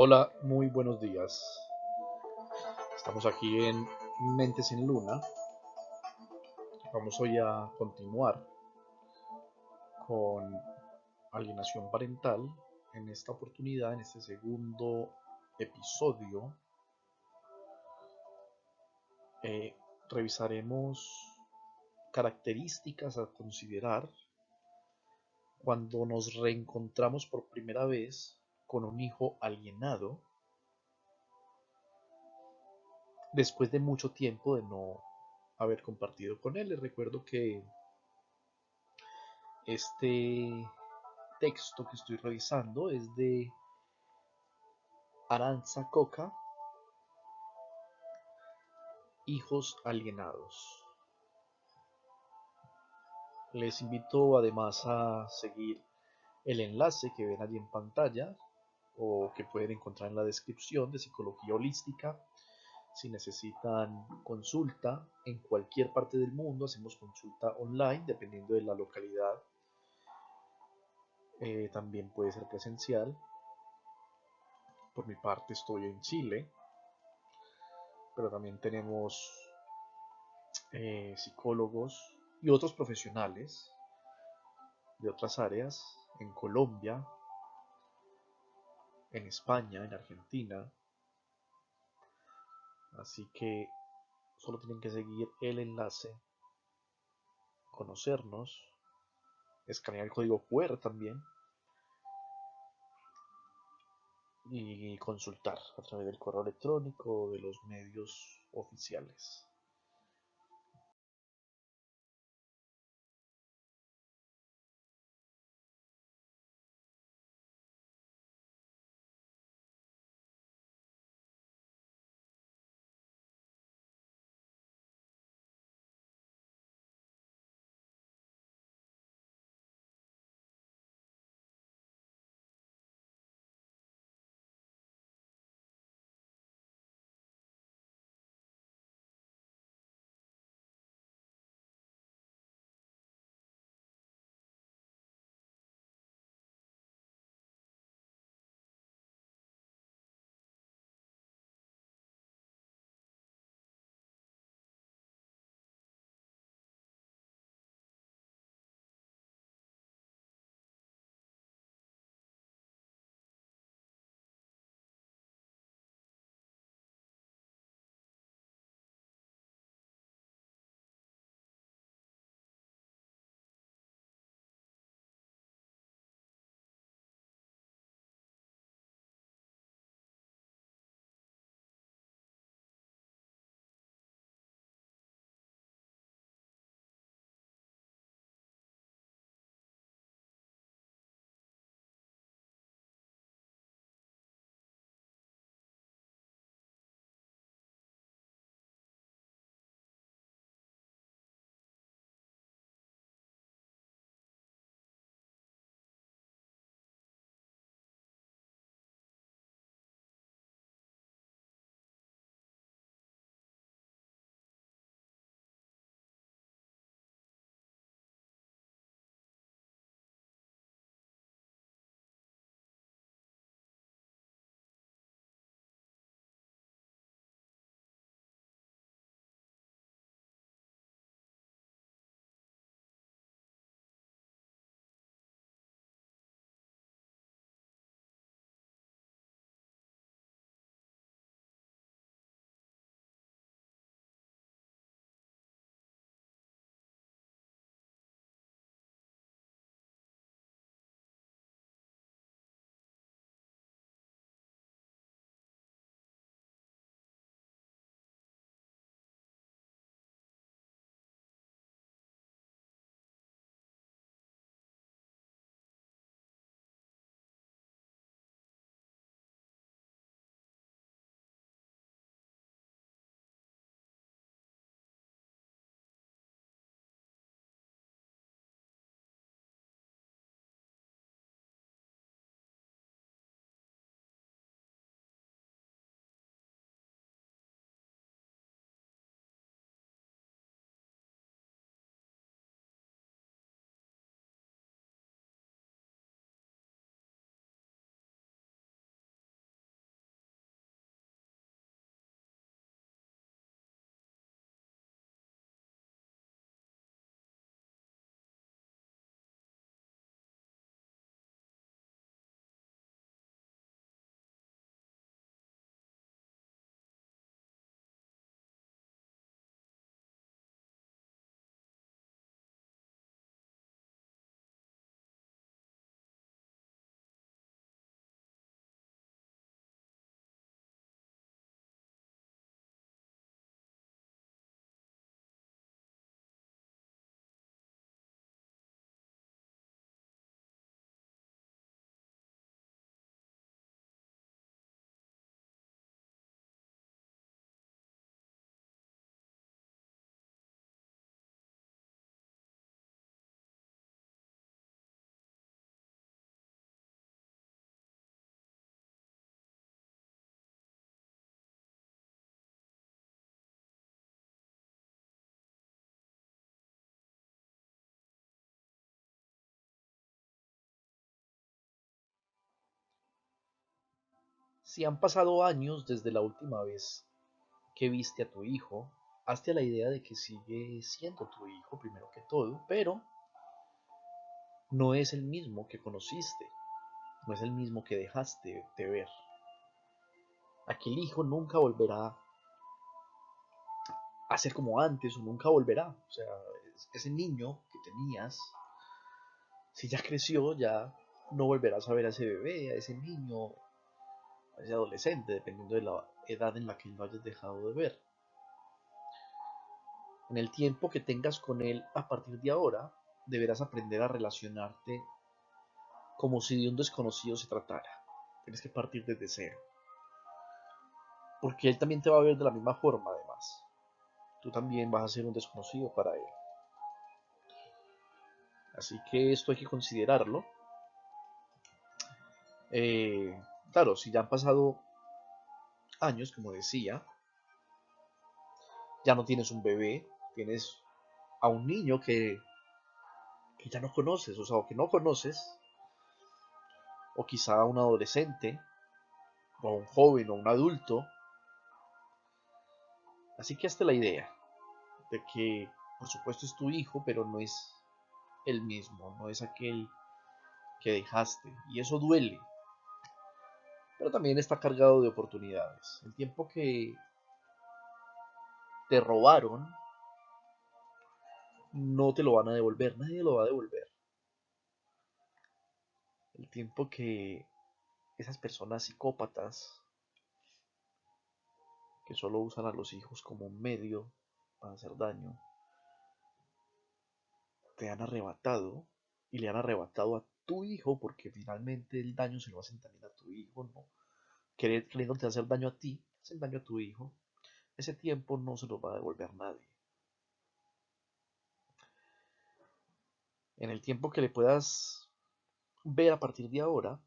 Hola, muy buenos días. Estamos aquí en Mentes en Luna. Vamos hoy a continuar con alienación parental. En esta oportunidad, en este segundo episodio, eh, revisaremos características a considerar cuando nos reencontramos por primera vez con un hijo alienado después de mucho tiempo de no haber compartido con él. Les recuerdo que este texto que estoy revisando es de Aranza Coca, Hijos Alienados. Les invito además a seguir el enlace que ven allí en pantalla o que pueden encontrar en la descripción de Psicología Holística. Si necesitan consulta en cualquier parte del mundo, hacemos consulta online dependiendo de la localidad. También puede ser presencial. Por mi parte estoy en Chile, pero también tenemos psicólogos y otros profesionales de otras áreas en Colombia, en España, en Argentina. Así que solo tienen que seguir el enlace, conocernos, escanear el código QR también y consultar a través del correo electrónico o de los medios oficiales. Si han pasado años desde la última vez que viste a tu hijo, hazte la idea de que sigue siendo tu hijo primero que todo, pero no es el mismo que conociste, no es el mismo que dejaste de ver. Aquel hijo nunca volverá a ser como antes o nunca volverá. O sea, ese niño que tenías, si ya creció, ya no volverás a ver a ese bebé, a ese niño, a ese adolescente, dependiendo de la edad en la que lo hayas dejado de ver. En el tiempo que tengas con él a partir de ahora, deberás aprender a relacionarte como si de un desconocido se tratara. Tienes que partir desde cero. Porque él también te va a ver de la misma forma, además. Tú también vas a ser un desconocido para él. Así que esto hay que considerarlo. Claro, si ya han pasado años, como decía, ya no tienes un bebé, tienes a un niño que ya no conoces, o sea, o que no conoces, o quizá a un adolescente, o a un joven, o a un adulto. Así que hazte la idea de que, por supuesto, es tu hijo, pero no es el mismo, no es aquel que dejaste. Y eso duele, pero también está cargado de oportunidades. El tiempo que te robaron, no te lo van a devolver, nadie lo va a devolver. El tiempo que esas personas psicópatas que solo usan a los hijos como un medio para hacer daño, te han arrebatado y le han arrebatado a tu hijo, porque finalmente el daño se lo hacen también a tu hijo, ¿no? Queriéndote hacer daño a ti, hacen daño a tu hijo. Ese tiempo no se lo va a devolver nadie. En el tiempo que le puedas ver a partir de ahora,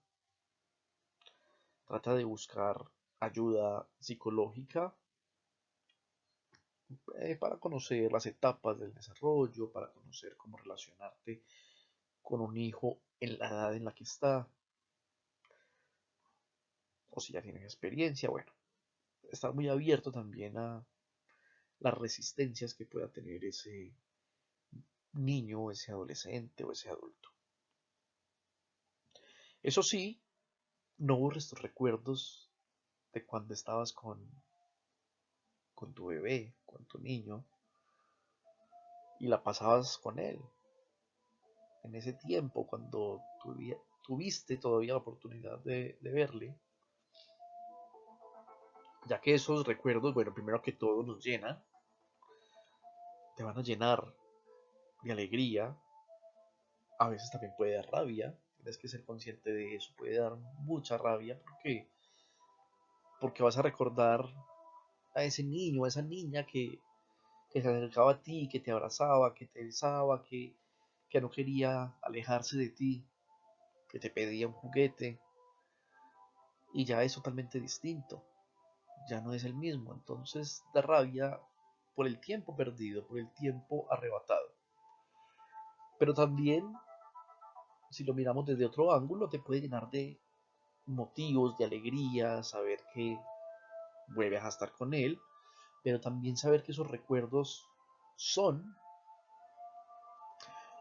trata de buscar ayuda psicológica para conocer las etapas del desarrollo, para conocer cómo relacionarte con un hijo en la edad en la que está, o si ya tienes experiencia, bueno, estar muy abierto también a las resistencias que pueda tener ese niño, ese adolescente o ese adulto. Eso sí, no borres tus recuerdos de cuando estabas con tu bebé, con tu niño, y la pasabas con él. En ese tiempo, cuando tuviste todavía la oportunidad de verle, ya que esos recuerdos, bueno, primero que todo nos llenan, te van a llenar de alegría, a veces también puede dar rabia, tienes que ser consciente de eso, puede dar mucha rabia porque vas a recordar a ese niño, a esa niña que se acercaba a ti, que te abrazaba, que te besaba, que no quería alejarse de ti, que te pedía un juguete, y ya es totalmente distinto, ya no es el mismo, entonces da rabia por el tiempo perdido, por el tiempo arrebatado. Pero también, si lo miramos desde otro ángulo, te puede llenar de motivos, de alegría, saber que vuelves a estar con él, pero también saber que esos recuerdos son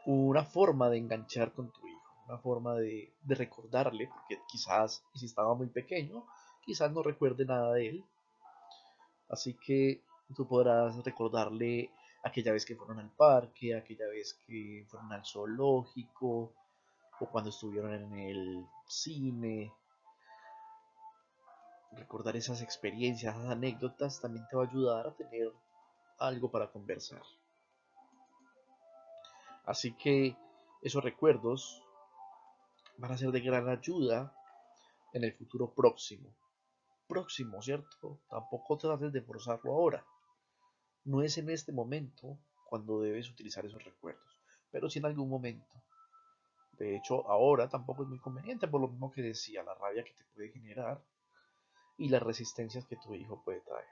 una forma de enganchar con tu hijo, una forma de recordarle, porque quizás, si estaba muy pequeño, quizás no recuerde nada de él, así que tú podrás recordarle aquella vez que fueron al parque, aquella vez que fueron al zoológico, o cuando estuvieron en el cine. Recordar esas experiencias, esas anécdotas, también te va a ayudar a tener algo para conversar. Así que esos recuerdos van a ser de gran ayuda en el futuro próximo. Próximo, ¿cierto? Tampoco trates de forzarlo ahora. No es en este momento cuando debes utilizar esos recuerdos, pero sí en algún momento. De hecho, ahora tampoco es muy conveniente, por lo mismo que decía, la rabia que te puede generar y las resistencias que tu hijo puede traer.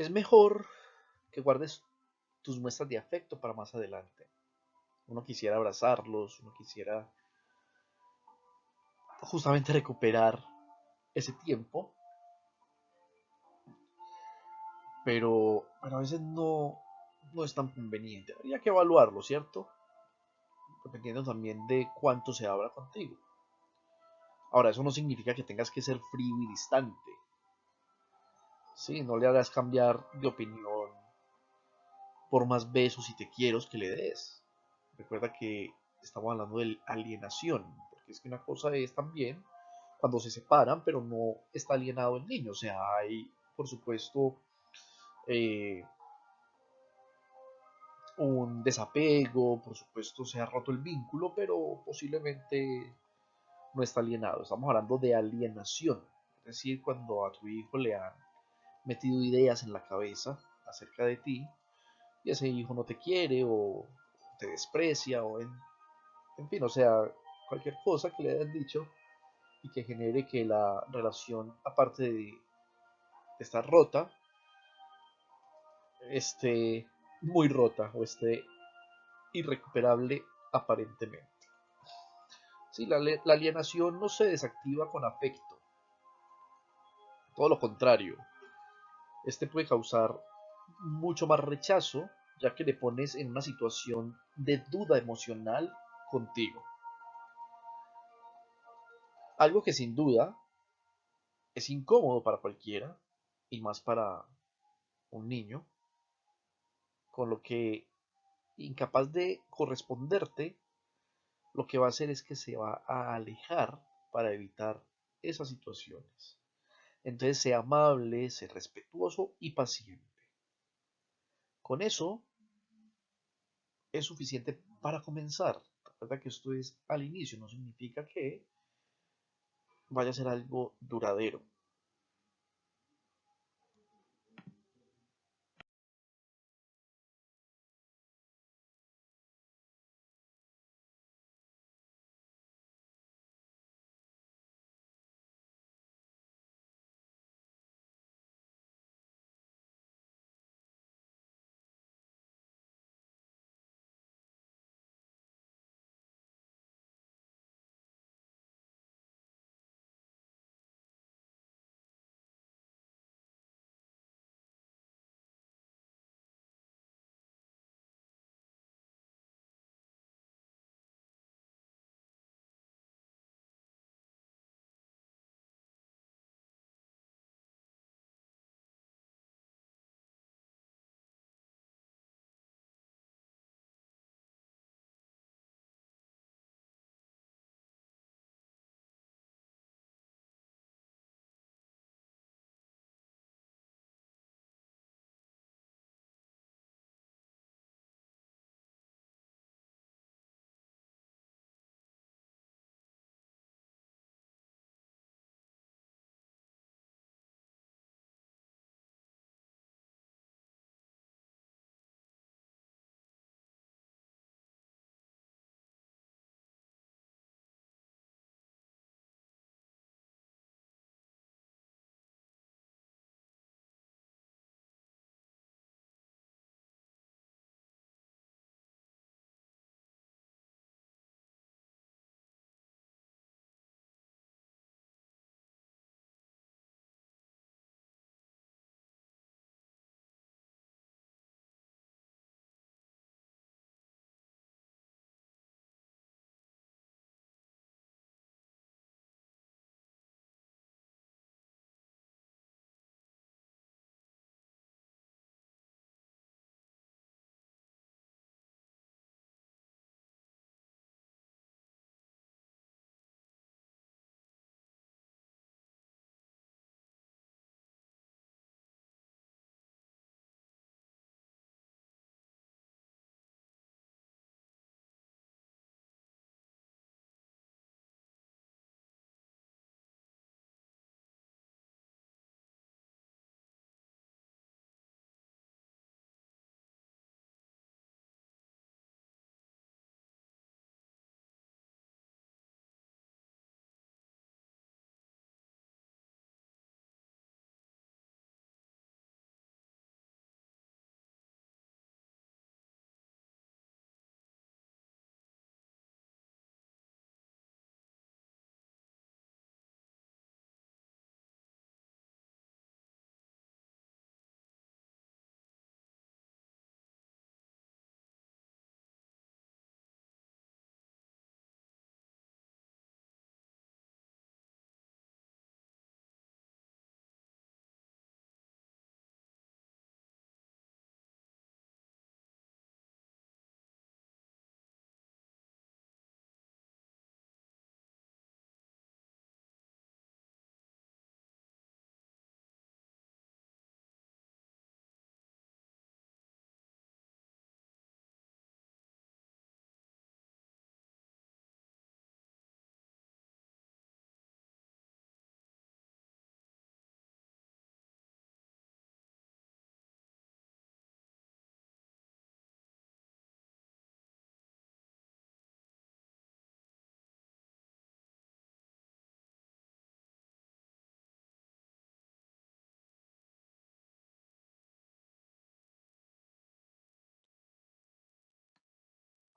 es mejor que guardes tus muestras de afecto para más adelante. Uno quisiera abrazarlos, uno quisiera justamente recuperar ese tiempo, pero a veces no es tan conveniente. Habría que evaluarlo, ¿cierto? Dependiendo también de cuánto se abra contigo. Ahora, eso no significa que tengas que ser frío y distante. Sí, no le hagas cambiar de opinión por más besos y te quiero que le des. Recuerda que estamos hablando de alienación, porque es que una cosa es también cuando se separan, pero no está alienado el niño. O sea, hay, por supuesto, eh, un desapego, por supuesto, se ha roto el vínculo, pero posiblemente no está alienado. Estamos hablando de alienación, es decir, cuando a tu hijo le han metido ideas en la cabeza acerca de ti y ese hijo no te quiere o te desprecia o en fin, o sea, cualquier cosa que le hayan dicho y que genere que la relación, aparte de estar rota, esté muy rota o esté irrecuperable aparentemente. Sí, la alienación no se desactiva con afecto, todo lo contrario, este puede causar mucho más rechazo, ya que le pones en una situación de duda emocional contigo. Algo que sin duda es incómodo para cualquiera, y más para un niño, con lo que incapaz de corresponderte, lo que va a hacer es que se va a alejar para evitar esas situaciones. Entonces, sea amable, sea respetuoso y paciente. Con eso es suficiente para comenzar. Recuerda que esto es al inicio, no significa que vaya a ser algo duradero.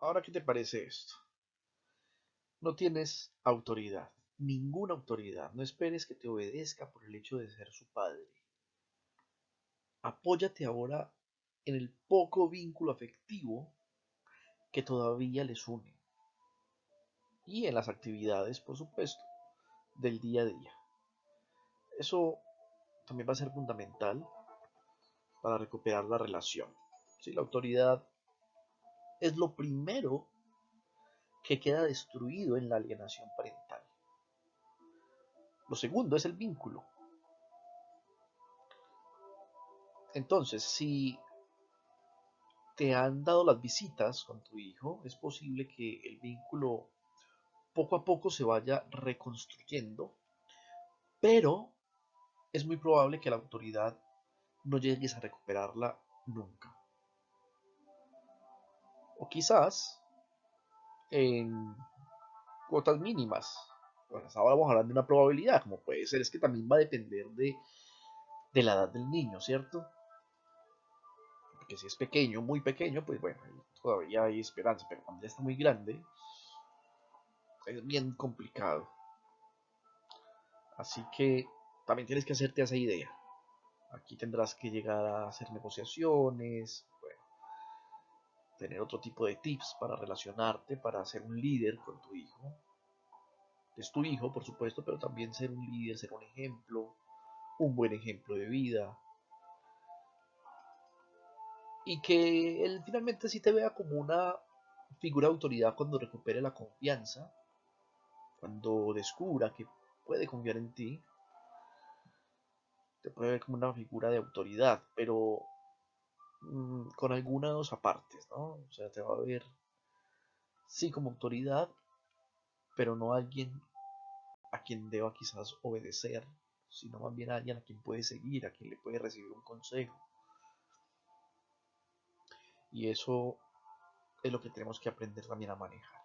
Ahora, ¿qué te parece esto? No tienes autoridad, ninguna autoridad. No esperes que te obedezca por el hecho de ser su padre. Apóyate ahora en el poco vínculo afectivo que todavía les une y en las actividades, por supuesto, del día a día. Eso también va a ser fundamental para recuperar la relación. ¿Sí? La autoridad es lo primero que queda destruido en la alienación parental. Lo segundo es el vínculo. Entonces, si te han dado las visitas con tu hijo, es posible que el vínculo poco a poco se vaya reconstruyendo, pero es muy probable que la autoridad no llegues a recuperarla nunca. O quizás en cuotas mínimas. Pues ahora vamos a hablar de una probabilidad, como puede ser, es que también va a depender de la edad del niño, ¿cierto? Porque si es pequeño, muy pequeño, pues bueno, todavía hay esperanza, pero cuando ya está muy grande, es bien complicado. Así que también tienes que hacerte esa idea. Aquí tendrás que llegar a hacer negociaciones, bueno, tener otro tipo de tips para relacionarte, para ser un líder con tu hijo. Es tu hijo, por supuesto, pero también ser un líder, ser un ejemplo, un buen ejemplo de vida. Y que él finalmente sí te vea como una figura de autoridad cuando recupere la confianza, cuando descubra que puede confiar en ti, te puede ver como una figura de autoridad, pero con algunos apartes, ¿no? O sea, te va a ver sí como autoridad, pero no alguien a quien deba quizás obedecer, sino más bien a alguien a quien puede seguir, a quien le puede recibir un consejo. Y eso es lo que tenemos que aprender también a manejar.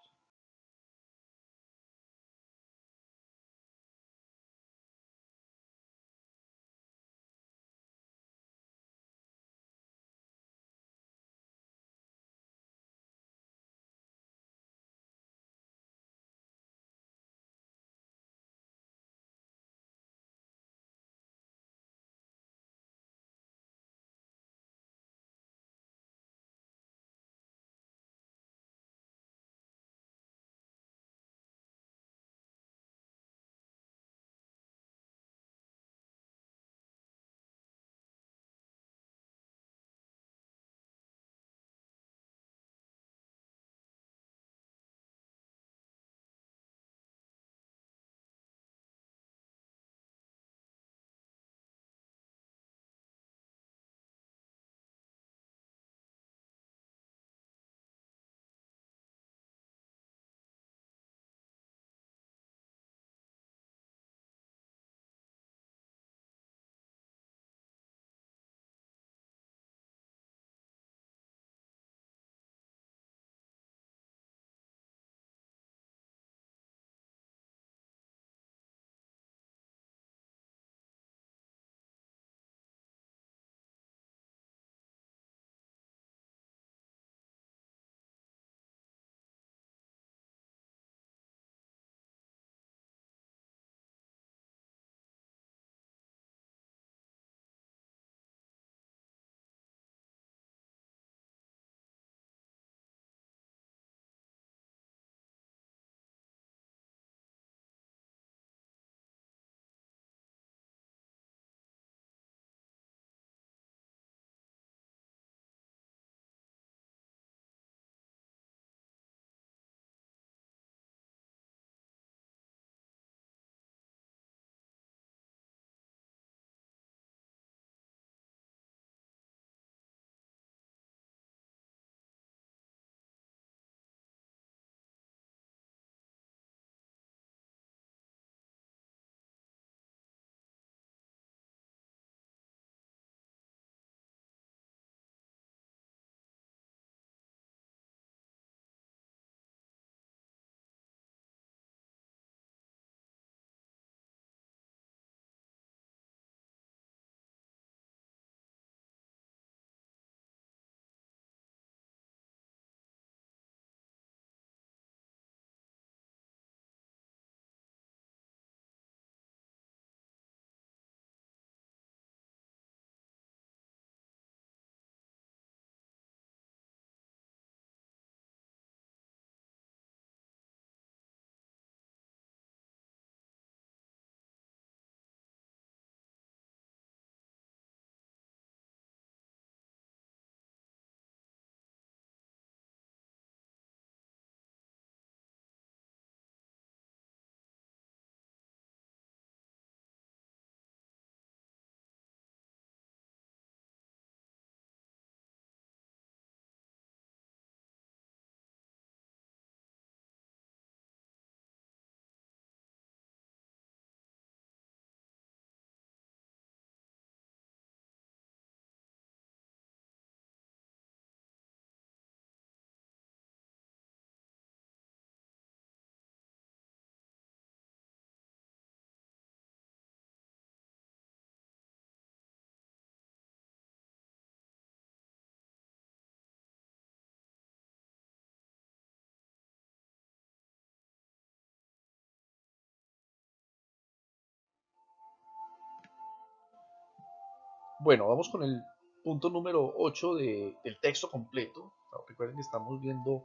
Bueno, vamos con el punto número 8 del texto completo. Recuerden que estamos viendo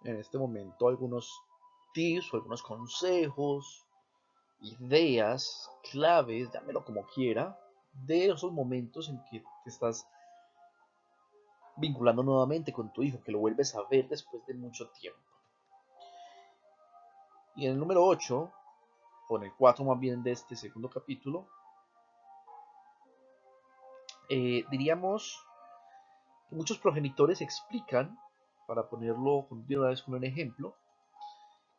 en este momento algunos tips o algunos consejos, ideas, claves, llámelo como quiera, de esos momentos en que te estás vinculando nuevamente con tu hijo, que lo vuelves a ver después de mucho tiempo. Y en el número 8, o en el 4 más bien de este segundo capítulo, diríamos que muchos progenitores explican, para ponerlo de una vez con un ejemplo,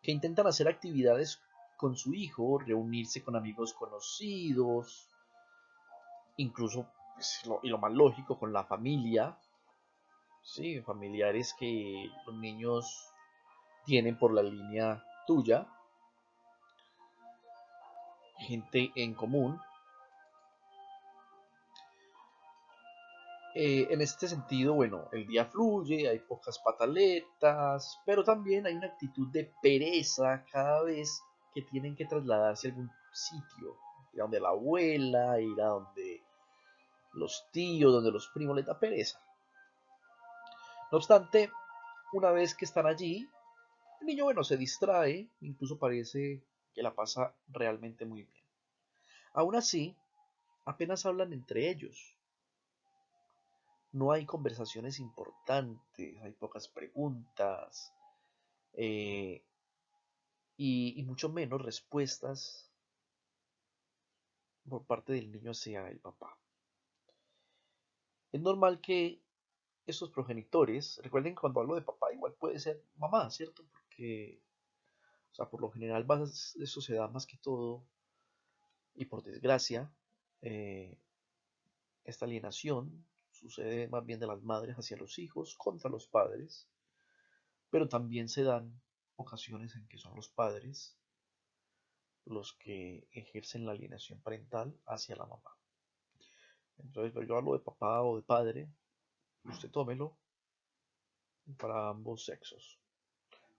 que intentan hacer actividades con su hijo, reunirse con amigos conocidos, incluso, pues, y lo más lógico, con la familia, ¿sí? Familiares que los niños tienen por la línea tuya, gente en común. En este sentido, bueno, el día fluye, hay pocas pataletas, pero también hay una actitud de pereza cada vez que tienen que trasladarse a algún sitio, ir a donde la abuela, ir a donde los tíos, donde los primos, les da pereza. No obstante, una vez que están allí, el niño, bueno, se distrae, incluso parece que la pasa realmente muy bien. Aún así, apenas hablan entre ellos. No hay conversaciones importantes, hay pocas preguntas eh, y mucho menos respuestas por parte del niño hacia el papá. Es normal que estos progenitores, recuerden que cuando hablo de papá igual puede ser mamá, ¿cierto? Porque, o sea, por lo general eso se da más que todo y por desgracia, eh, esta alienación sucede más bien de las madres hacia los hijos contra los padres, pero también se dan ocasiones en que son los padres los que ejercen la alienación parental hacia la mamá. Entonces, pero yo hablo de papá o de padre, usted tómelo para ambos sexos,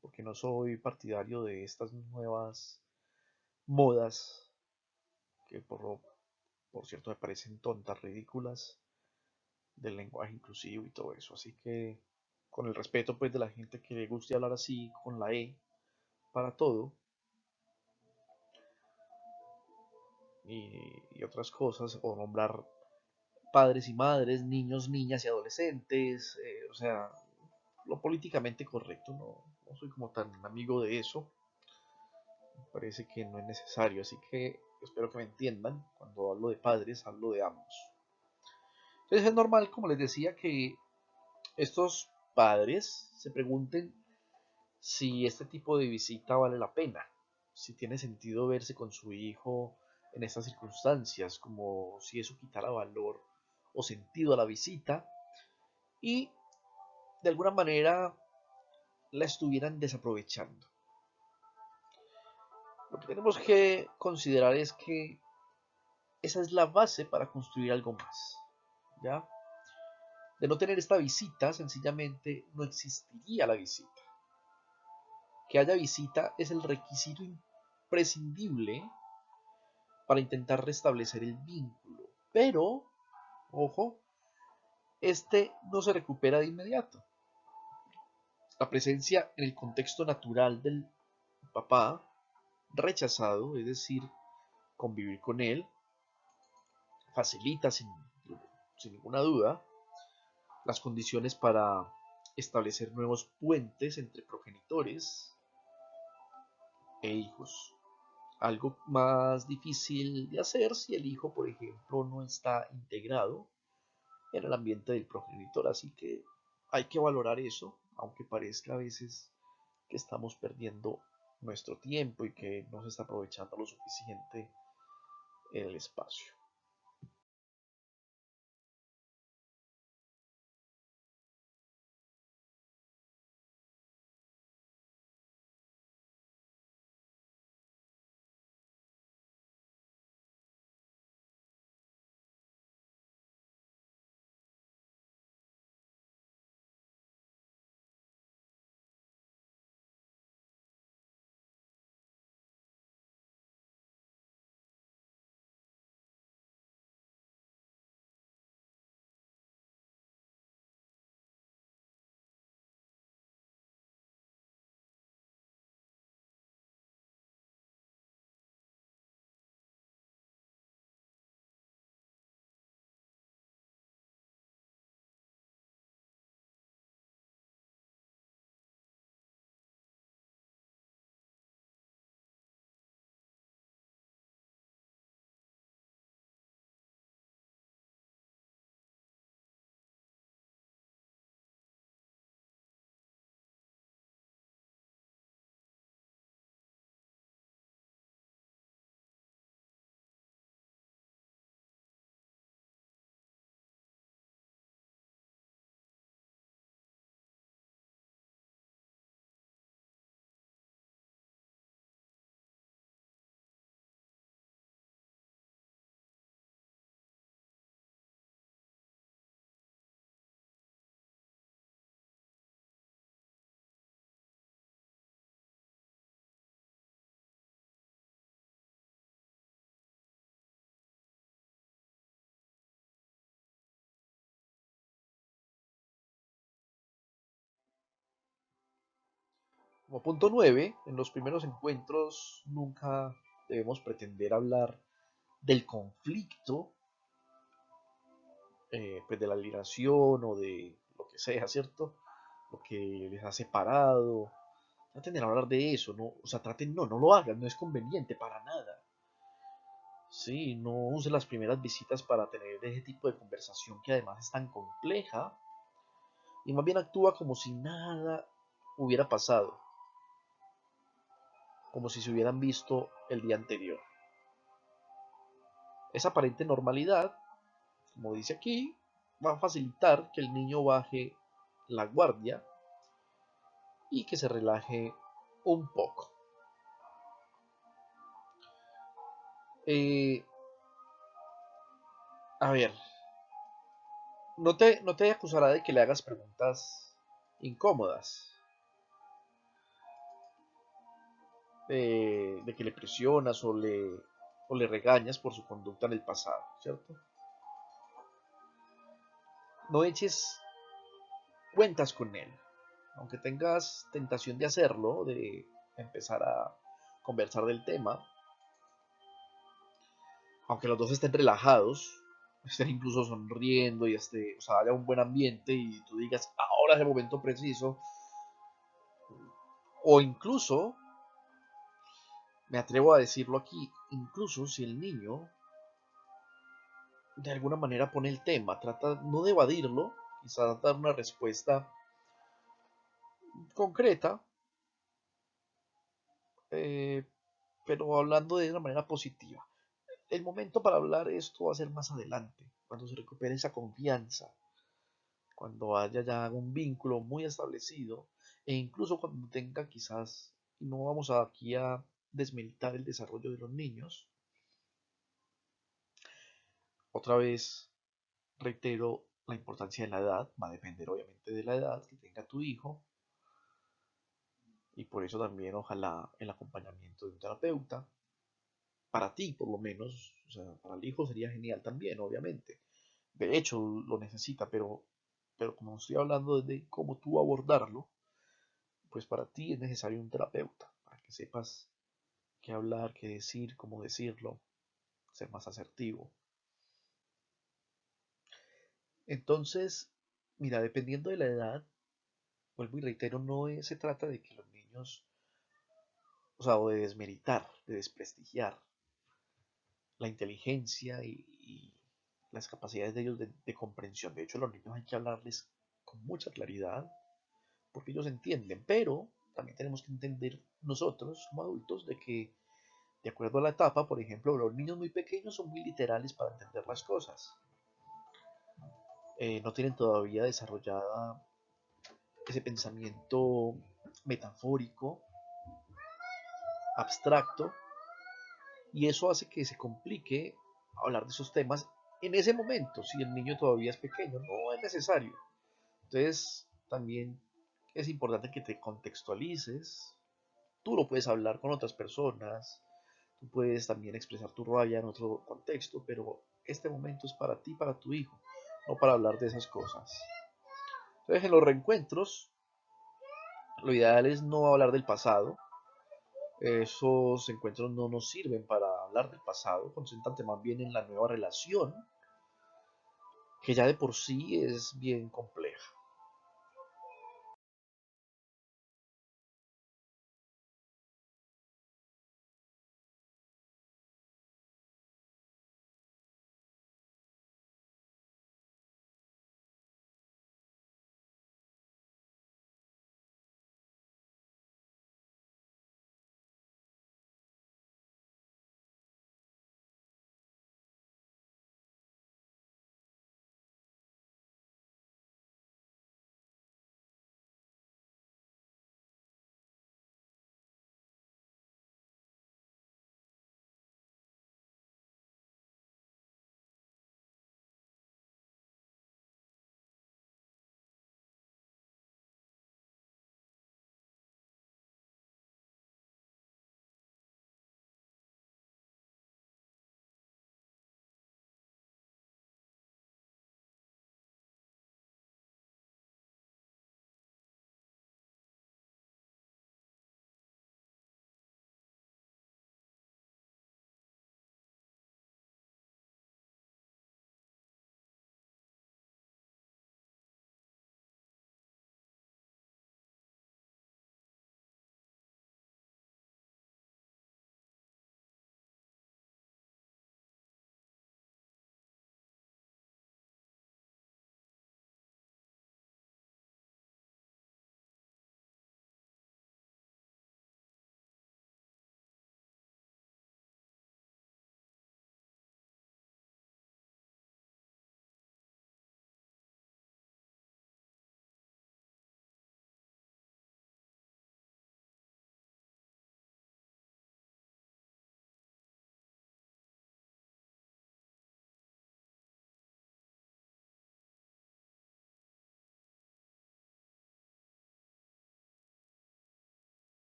porque no soy partidario de estas nuevas modas que por cierto me parecen tontas, ridículas, del lenguaje inclusivo y todo eso. Así que, con el respeto pues de la gente que le guste hablar así con la E para todo y otras cosas, o nombrar padres y madres, niños, niñas y adolescentes, o sea, lo políticamente correcto, no soy como tan amigo de eso, me parece que no es necesario, así que espero que me entiendan, cuando hablo de padres, hablo de ambos. Entonces es normal, como les decía, que estos padres se pregunten si este tipo de visita vale la pena, si tiene sentido verse con su hijo en estas circunstancias, como si eso quitara valor o sentido a la visita y de alguna manera la estuvieran desaprovechando. Lo que tenemos que considerar es que esa es la base para construir algo más, ¿ya? De no tener esta visita, sencillamente no existiría la visita. Que haya visita es el requisito imprescindible para intentar restablecer el vínculo. Pero, ojo, este no se recupera de inmediato. La presencia en el contexto natural del papá rechazado, es decir, convivir con él, facilita sin ninguna duda las condiciones para establecer nuevos puentes entre progenitores e hijos. Algo más difícil de hacer si el hijo, por ejemplo, no está integrado en el ambiente del progenitor. Así que hay que valorar eso, aunque parezca a veces que estamos perdiendo nuestro tiempo y que no se está aprovechando lo suficiente el espacio. Como punto 9, en los primeros encuentros nunca debemos pretender hablar del conflicto, pues de la alienación o de lo que sea, ¿cierto? Lo que les ha separado. Traten de no hablar de eso, no, o sea, traten, no lo hagan, no es conveniente para nada. Sí, no use las primeras visitas para tener ese tipo de conversación que además es tan compleja y más bien actúa como si nada hubiera pasado, como si se hubieran visto el día anterior. Esa aparente normalidad, como dice aquí, va a facilitar que el niño baje la guardia y que se relaje un poco. Eh, a ver, no te acusará de que le hagas preguntas incómodas, de que le presionas o le regañas por su conducta en el pasado, ¿cierto? No eches cuentas con él, aunque tengas tentación de hacerlo, de empezar a conversar del tema, aunque los dos estén relajados, estén incluso sonriendo y o sea, haya un buen ambiente y tú digas, ahora es el momento preciso, o incluso, me atrevo a decirlo aquí, incluso si el niño de alguna manera pone el tema, trata no de evadirlo, quizás dar una respuesta concreta, eh, pero hablando de una manera positiva. El momento para hablar esto va a ser más adelante, cuando se recupere esa confianza, cuando haya ya un vínculo muy establecido e incluso cuando tenga quizás, y no vamos aquí a desmilitar el desarrollo de los niños, otra vez reitero la importancia de la edad, va a depender obviamente de la edad que tenga tu hijo y por eso también ojalá el acompañamiento de un terapeuta, para ti por lo menos, o sea, para el hijo sería genial también, obviamente. De hecho, lo necesita, pero como estoy hablando de cómo tú abordarlo, pues para ti es necesario un terapeuta, para que sepas qué hablar, qué decir, cómo decirlo, ser más asertivo. Entonces, mira, dependiendo de la edad, vuelvo y reitero, se trata de que los niños, o sea, o de desmeritar, de desprestigiar la inteligencia y las capacidades de ellos de comprensión. De hecho, a los niños hay que hablarles con mucha claridad, porque ellos entienden, pero también tenemos que entender nosotros como adultos de que de acuerdo a la etapa, por ejemplo, los niños muy pequeños son muy literales para entender las cosas. No tienen todavía desarrollada ese pensamiento metafórico, abstracto, y eso hace que se complique hablar de esos temas en ese momento, si el niño todavía es pequeño, no es necesario. Entonces, también es importante que te contextualices. Tú lo puedes hablar con otras personas, tú puedes también expresar tu rabia en otro contexto, pero este momento es para ti, para tu hijo, no para hablar de esas cosas. Entonces, en los reencuentros, lo ideal es no hablar del pasado. Esos encuentros no nos sirven para hablar del pasado, concéntrate más bien en la nueva relación, que ya de por sí es bien compleja.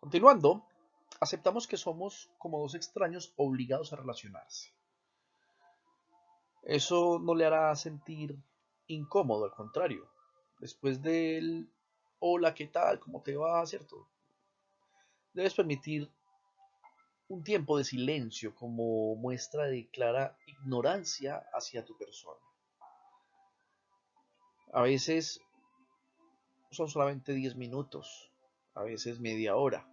Continuando, aceptamos que somos como dos extraños obligados a relacionarse. Eso no le hará sentir incómodo, al contrario. Después del hola, ¿qué tal? ¿Cómo te va? ¿Cierto? Debes permitir un tiempo de silencio como muestra de clara ignorancia hacia tu persona. A veces son solamente 10 minutos, a veces media hora.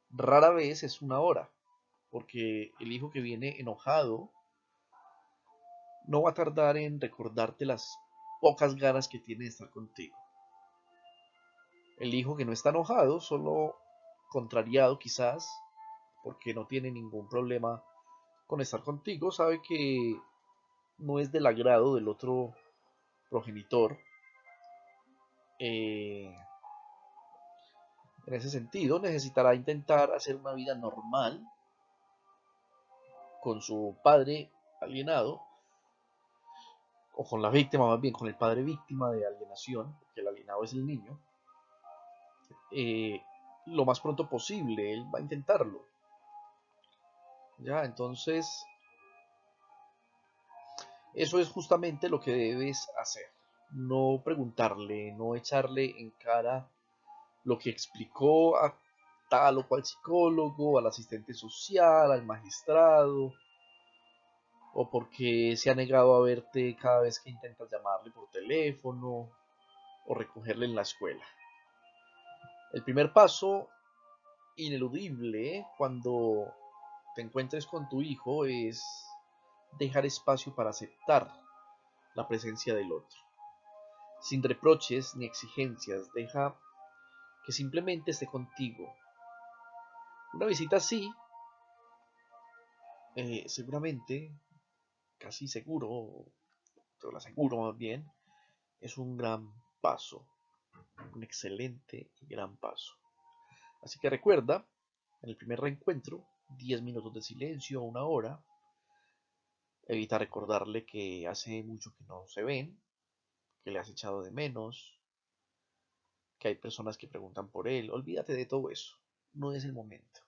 Rara vez es una hora, porque el hijo que viene enojado no va a tardar en recordarte las pocas ganas que tiene de estar contigo. El hijo que no está enojado, solo contrariado quizás, porque no tiene ningún problema con estar contigo, sabe que no es del agrado del otro progenitor. Eh, en ese sentido, necesitará intentar hacer una vida normal con su padre alienado, o con la víctima, más bien con el padre víctima de alienación, porque el alienado es el niño, lo más pronto posible. Él va a intentarlo. Ya, entonces, eso es justamente lo que debes hacer. No preguntarle, no echarle en cara lo que explicó a tal o cual psicólogo, al asistente social, al magistrado, o porque se ha negado a verte cada vez que intentas llamarle por teléfono o recogerle en la escuela. El primer paso ineludible cuando te encuentres con tu hijo es dejar espacio para aceptar la presencia del otro. Sin reproches ni exigencias, deja que simplemente esté contigo. Una visita así, seguramente, casi seguro, te lo aseguro más bien, es un gran paso, un excelente y gran paso. Así que recuerda, en el primer reencuentro, 10 minutos de silencio, una hora. Evita recordarle que hace mucho que no se ven, que le has echado de menos, que hay personas que preguntan por él. Olvídate de todo eso. No es el momento.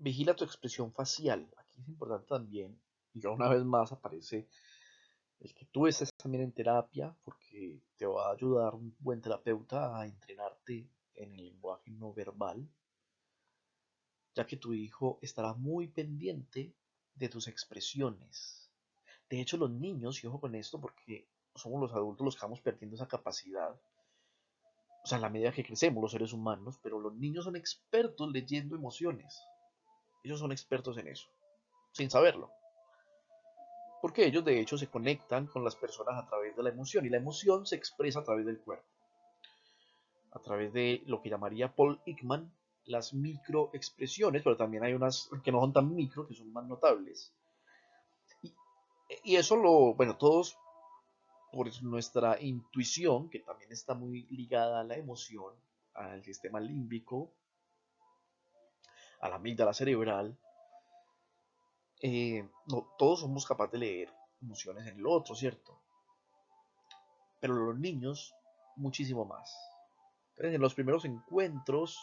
Vigila tu expresión facial. Aquí es importante también, y ya una vez más aparece el que tú estés también en terapia, porque te va a ayudar un buen terapeuta a entrenarte en el lenguaje no verbal, ya que tu hijo estará muy pendiente de tus expresiones. De hecho, los niños, y ojo con esto, porque somos los adultos los que vamos perdiendo esa capacidad, o sea, en la medida que crecemos los seres humanos, pero los niños son expertos leyendo emociones. Ellos son expertos en eso, sin saberlo. Porque ellos de hecho se conectan con las personas a través de la emoción y la emoción se expresa a través del cuerpo, a través de lo que llamaría Paul Ekman las microexpresiones, pero también hay unas que no son tan micro, que son más notables. Y, y eso bueno, todos por nuestra intuición, que también está muy ligada a la emoción, al sistema límbico, a la amígdala cerebral, no, todos somos capaces de leer emociones en el otro, ¿cierto? Pero los niños muchísimo más. Entonces, en los primeros encuentros,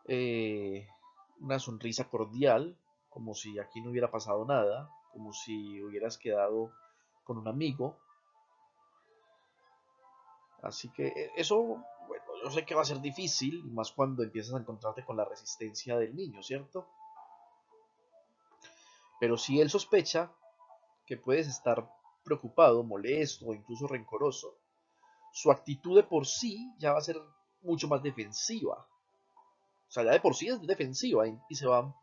eh, una sonrisa cordial, como si aquí no hubiera pasado nada, como si hubieras quedado con un amigo. Así que eso, bueno, yo sé que va a ser difícil, más cuando empiezas a encontrarte con la resistencia del niño, ¿cierto? Pero si él sospecha que puedes estar preocupado, molesto o incluso rencoroso, su actitud de por sí ya va a ser mucho más defensiva. O sea, ya de por sí es defensiva y se va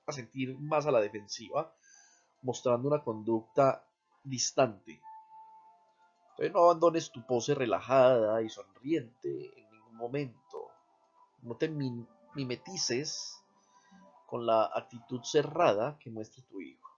a sentir más a la defensiva, mostrando una conducta distante. Entonces no abandones tu pose relajada y sonriente en ningún momento. No te mimetices con la actitud cerrada que muestra tu hijo.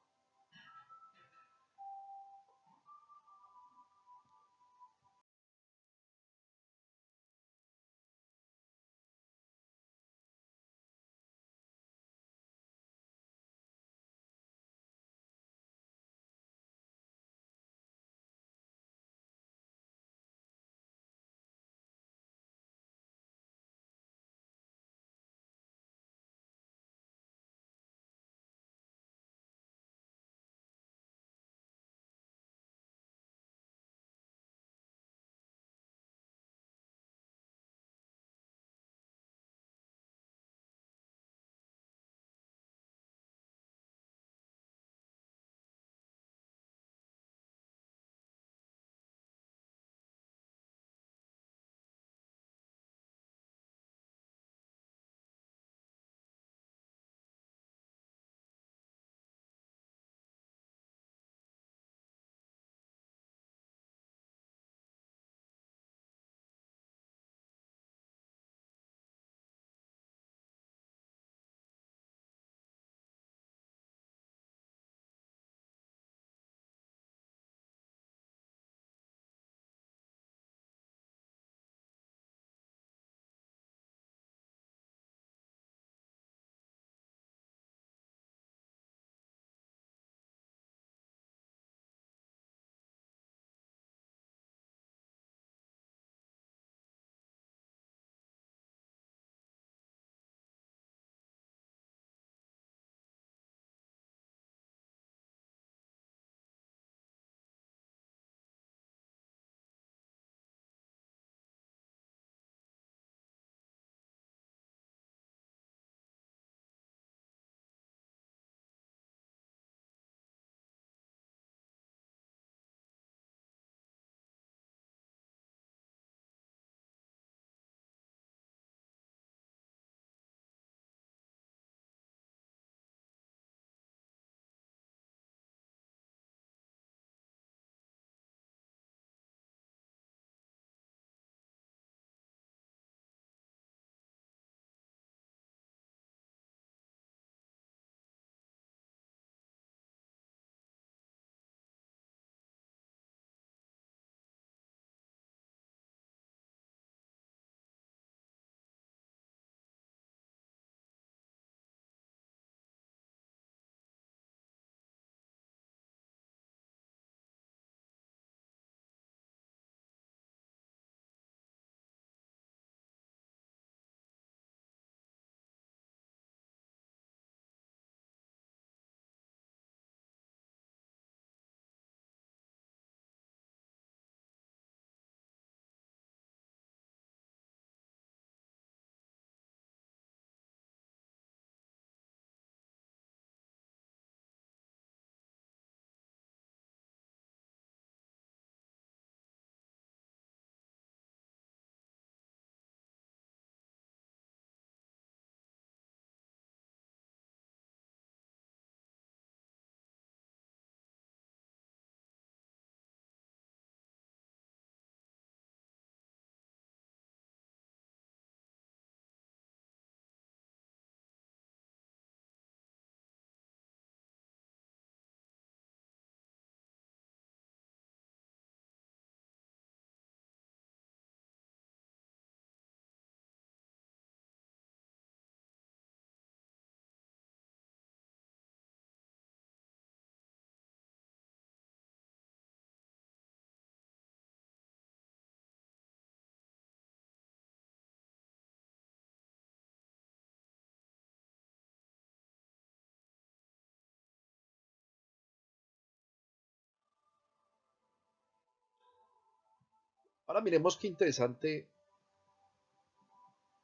Ahora miremos qué interesante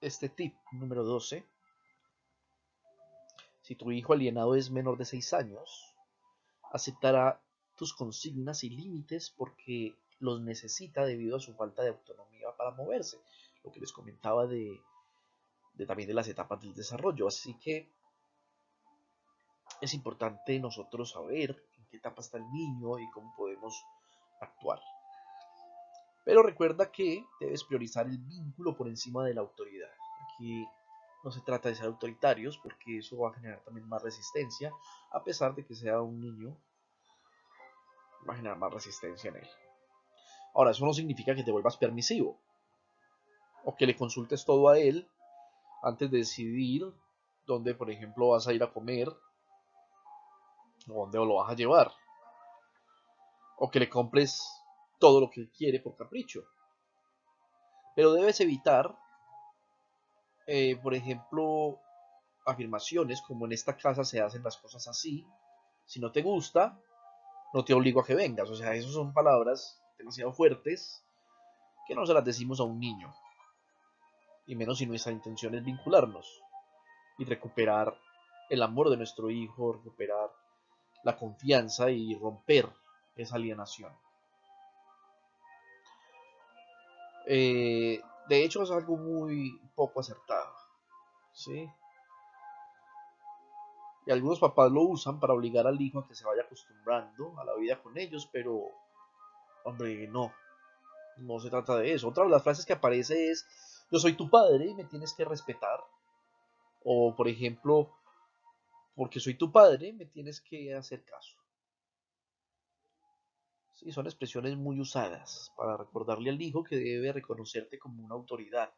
este tip número 12. Si tu hijo alienado es menor de 6 años, aceptará tus consignas y límites porque los necesita debido a su falta de autonomía para moverse. Lo que les comentaba también de las etapas del desarrollo. Así que es importante nosotros saber en qué etapa está el niño y cómo podemos actuar. Pero recuerda que debes priorizar el vínculo por encima de la autoridad. Aquí no se trata de ser autoritarios porque eso va a generar también más resistencia, a pesar de que sea un niño, va a generar más resistencia en él. Ahora, eso no significa que te vuelvas permisivo o que le consultes todo a él antes de decidir dónde, por ejemplo, vas a ir a comer o dónde lo vas a llevar, o que le compres todo lo que él quiere por capricho. Pero debes evitar, por ejemplo, afirmaciones como en esta casa se hacen las cosas así, si no te gusta, no te obligo a que vengas. O sea, esas son palabras demasiado fuertes que no se las decimos a un niño, y menos si nuestra intención es vincularnos y recuperar el amor de nuestro hijo, recuperar la confianza y romper esa alienación. De hecho, es algo muy poco acertado, ¿sí? Y algunos papás lo usan para obligar al hijo a que se vaya acostumbrando a la vida con ellos, pero, hombre, no se trata de eso. Otra de las frases que aparece es, yo soy tu padre y me tienes que respetar. O, por ejemplo, porque soy tu padre, me tienes que hacer caso. Sí, son expresiones muy usadas para recordarle al hijo que debe reconocerte como una autoridad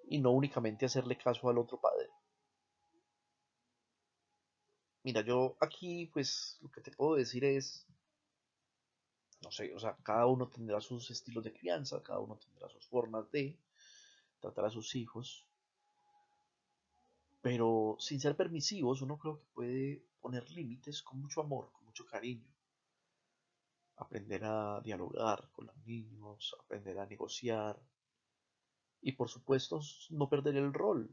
y no únicamente hacerle caso al otro padre. Mira, yo aquí pues lo que te puedo decir es, no sé, o sea, cada uno tendrá sus estilos de crianza, cada uno tendrá sus formas de tratar a sus hijos, pero sin ser permisivos, uno creo que puede poner límites con mucho amor, con mucho cariño, aprender a dialogar con los niños, aprender a negociar y por supuesto no perder el rol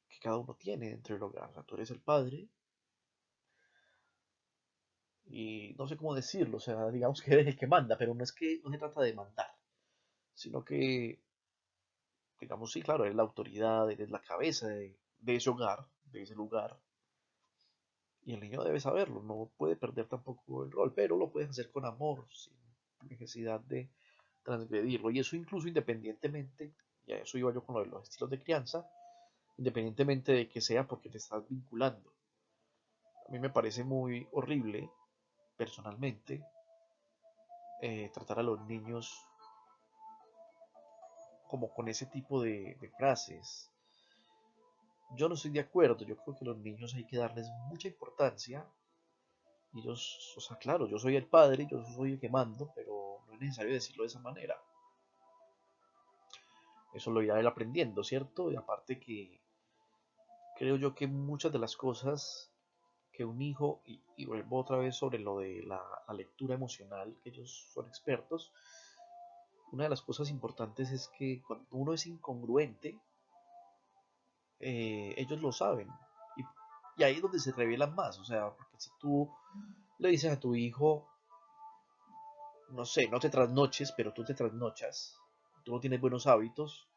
que cada uno tiene dentro del hogar. O sea, tú eres el padre y no sé cómo decirlo, o sea, digamos que eres el que manda, pero no es que no se trata de mandar, sino que, digamos, sí, claro, eres la autoridad, eres la cabeza de ese hogar, de ese lugar, y el niño debe saberlo, no puede perder tampoco el rol, pero lo puedes hacer con amor, sin necesidad de transgredirlo, y eso incluso independientemente, y a eso iba yo con lo de los estilos de crianza, independientemente de que sea porque te estás vinculando. A mí me parece muy horrible, personalmente, tratar a los niños como con ese tipo de frases. Yo no estoy de acuerdo, yo creo que a los niños hay que darles mucha importancia. Y ellos, o sea, claro, yo soy el padre, yo soy el que mando, pero no es necesario decirlo de esa manera. Eso lo irá él aprendiendo, ¿cierto? Y aparte que creo yo que muchas de las cosas que un hijo, y vuelvo otra vez sobre lo de la lectura emocional, que ellos son expertos, una de las cosas importantes es que cuando uno es incongruente, ellos lo saben. Y ahí es donde se revelan más. O sea, porque si tú le dices a tu hijo, no sé, no te trasnoches, pero tú te trasnochas, tú no tienes buenos hábitos,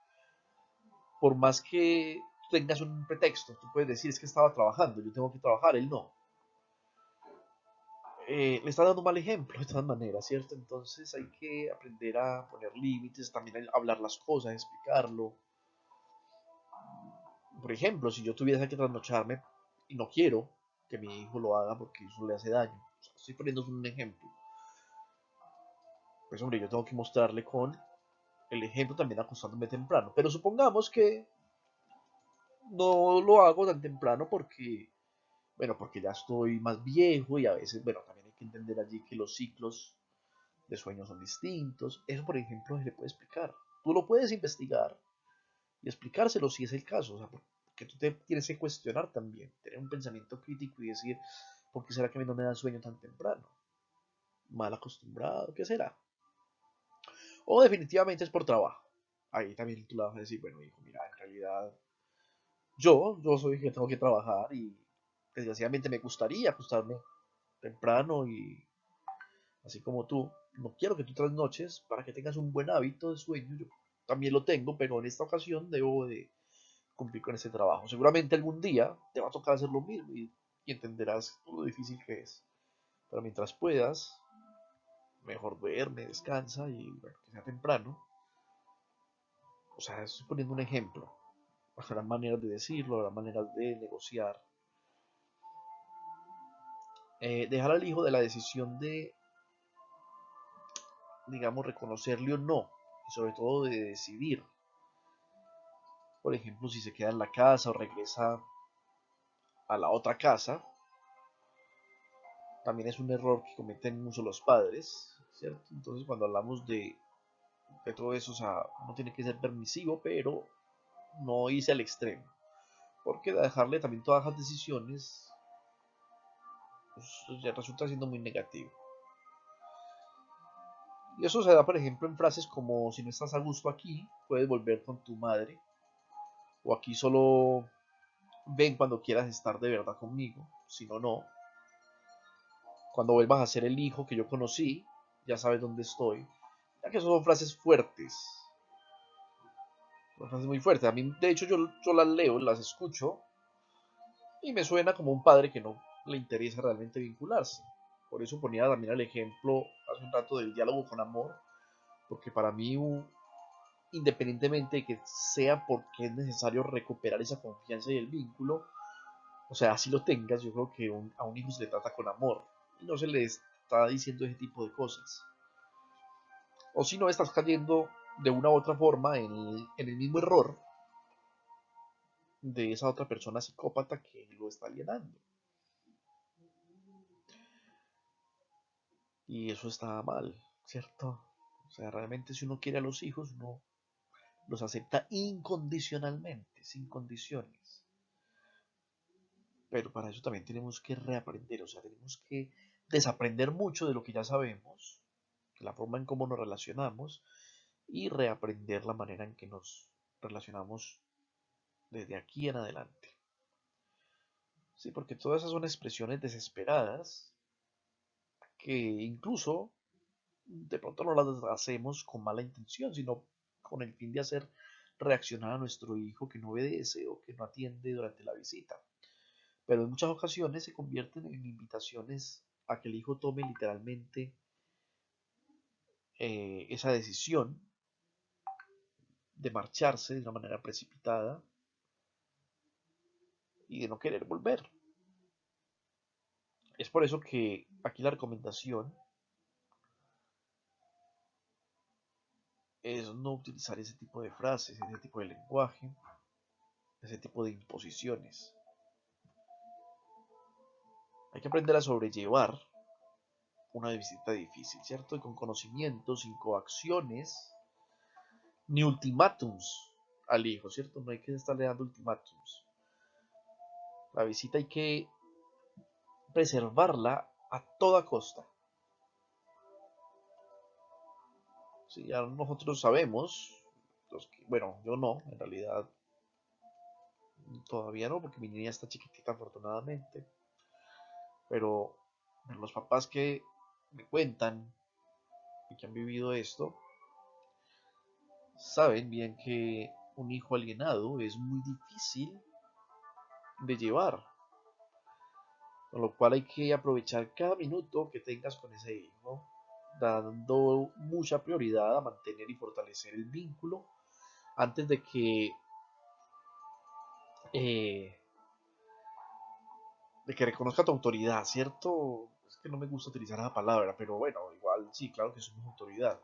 por más que tengas un pretexto, tú puedes decir es que estaba trabajando, yo tengo que trabajar, él no. Le está dando un mal ejemplo de todas maneras, ¿cierto? Entonces hay que aprender a poner límites, también a hablar las cosas, explicarlo. Por ejemplo, si yo tuviese que trasnocharme y no quiero que mi hijo lo haga porque eso le hace daño, o sea, estoy poniendo un ejemplo, pues hombre, yo tengo que mostrarle con el ejemplo también acostándome temprano. Pero supongamos que no lo hago tan temprano porque, bueno, porque ya estoy más viejo y a veces, bueno, también hay que entender allí que los ciclos de sueño son distintos. Eso, por ejemplo, se le puede explicar. Tú lo puedes investigar y explicárselo si es el caso, o sea, porque tú te tienes que cuestionar también, tener un pensamiento crítico y decir, ¿por qué será que a mí no me da sueño tan temprano? Mal acostumbrado, ¿qué será? o definitivamente es por trabajo. Ahí también tú le vas a decir, bueno, hijo, mira, en realidad yo soy el que tengo que trabajar y desgraciadamente me gustaría acostarme temprano y así como tú, no quiero que tú trasnoches para que tengas un buen hábito de sueño. Yo también lo tengo, pero en esta ocasión debo de cumplir con ese trabajo. Seguramente algún día te va a tocar hacer lo mismo y entenderás lo difícil que es. Pero mientras puedas, mejor duerme, descansa y bueno, que sea temprano. O sea, estoy poniendo un ejemplo. Habrá maneras de decirlo, habrá maneras de negociar. Dejar al hijo de la decisión de, digamos, reconocerle o no, y sobre todo de decidir, por ejemplo, si se queda en la casa o regresa a la otra casa, también es un error que cometen mucho los padres, ¿cierto? Entonces, cuando hablamos de todo eso, o sea, no tiene que ser permisivo, pero no irse al extremo, porque dejarle también todas las decisiones pues, ya resulta siendo muy negativo. Y eso se da, por ejemplo, en frases como si no estás a gusto aquí, puedes volver con tu madre, o aquí solo ven cuando quieras estar de verdad conmigo, si no, no. Cuando vuelvas a ser el hijo que yo conocí, ya sabes dónde estoy. Ya que son frases fuertes, son frases muy fuertes. A mí, de hecho, yo las leo, las escucho, y me suena como un padre que no le interesa realmente vincularse. Por eso ponía también el ejemplo hace un rato del diálogo con amor, porque para mí, independientemente de que sea porque es necesario recuperar esa confianza y el vínculo, o sea, así lo tengas, yo creo que a un hijo se le trata con amor y no se le está diciendo ese tipo de cosas. O si no, estás cayendo de una u otra forma en el mismo error de esa otra persona psicópata que lo está alienando. Y eso está mal, ¿cierto? O sea, realmente si uno quiere a los hijos, uno los acepta incondicionalmente, sin condiciones. Pero para eso también tenemos que reaprender, o sea, tenemos que desaprender mucho de lo que ya sabemos, la forma en cómo nos relacionamos y reaprender la manera en que nos relacionamos desde aquí en adelante. Sí, porque todas esas son expresiones desesperadas que incluso de pronto no las hacemos con mala intención, sino con el fin de hacer reaccionar a nuestro hijo que no obedece o que no atiende durante la visita. Pero en muchas ocasiones se convierten en invitaciones a que el hijo tome literalmente esa decisión de marcharse de una manera precipitada y de no querer volver. Es por eso que aquí la recomendación es no utilizar ese tipo de frases, ese tipo de lenguaje, ese tipo de imposiciones. Hay que aprender a sobrellevar una visita difícil, ¿cierto? Y con conocimiento, sin coacciones, ni ultimátums al hijo, ¿cierto? No hay que estarle dando ultimátums. La visita hay que preservarla a toda costa. Sí, ya nosotros sabemos, bueno, yo no, en realidad todavía no, porque mi niña está chiquitita afortunadamente, pero los papás que me cuentan y que han vivido esto, saben bien que un hijo alienado es muy difícil de llevar, con lo cual hay que aprovechar cada minuto que tengas con ese hijo, dando mucha prioridad a mantener y fortalecer el vínculo antes eh, de que reconozca tu autoridad, ¿cierto? Es que no me gusta utilizar esa palabra, pero bueno, igual sí, claro que somos autoridad.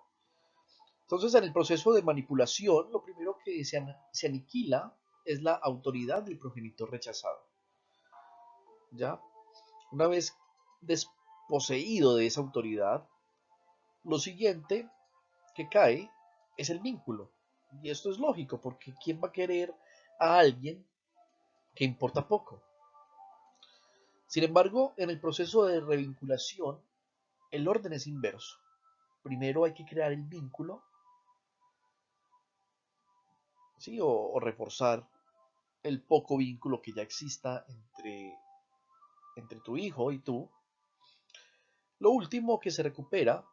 Entonces, en el proceso de manipulación, lo primero que se aniquila es la autoridad del progenitor rechazado. ¿Ya? Una vez desposeído de esa autoridad, lo siguiente que cae es el vínculo. Y esto es lógico, porque ¿quién va a querer a alguien que importa poco? Sin embargo, en el proceso de revinculación, el orden es inverso. Primero hay que crear el vínculo ¿sí? O reforzar el poco vínculo que ya exista entre tu hijo y tú. Lo último que se recupera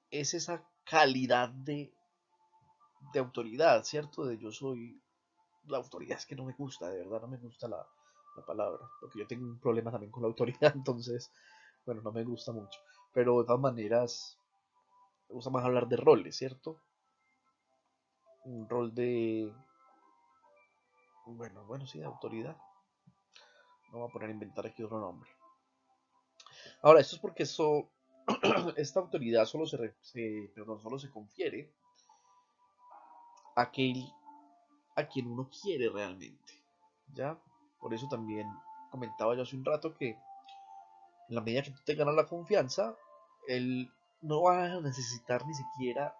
es esa calidad de autoridad, ¿cierto? De yo soy la autoridad, es que no me gusta, de verdad no me gusta la palabra, porque yo tengo un problema también con la autoridad, entonces, bueno, no me gusta mucho. Pero de todas maneras, me gusta más hablar de roles, ¿cierto? Un rol de, bueno, sí, de autoridad. No voy a poner a inventar aquí otro nombre. Ahora, esto es porque esta autoridad solo se confiere a aquel a quien uno quiere realmente. ¿Ya? Por eso también comentaba yo hace un rato que en la medida que tú te ganas la confianza, él no va a necesitar ni siquiera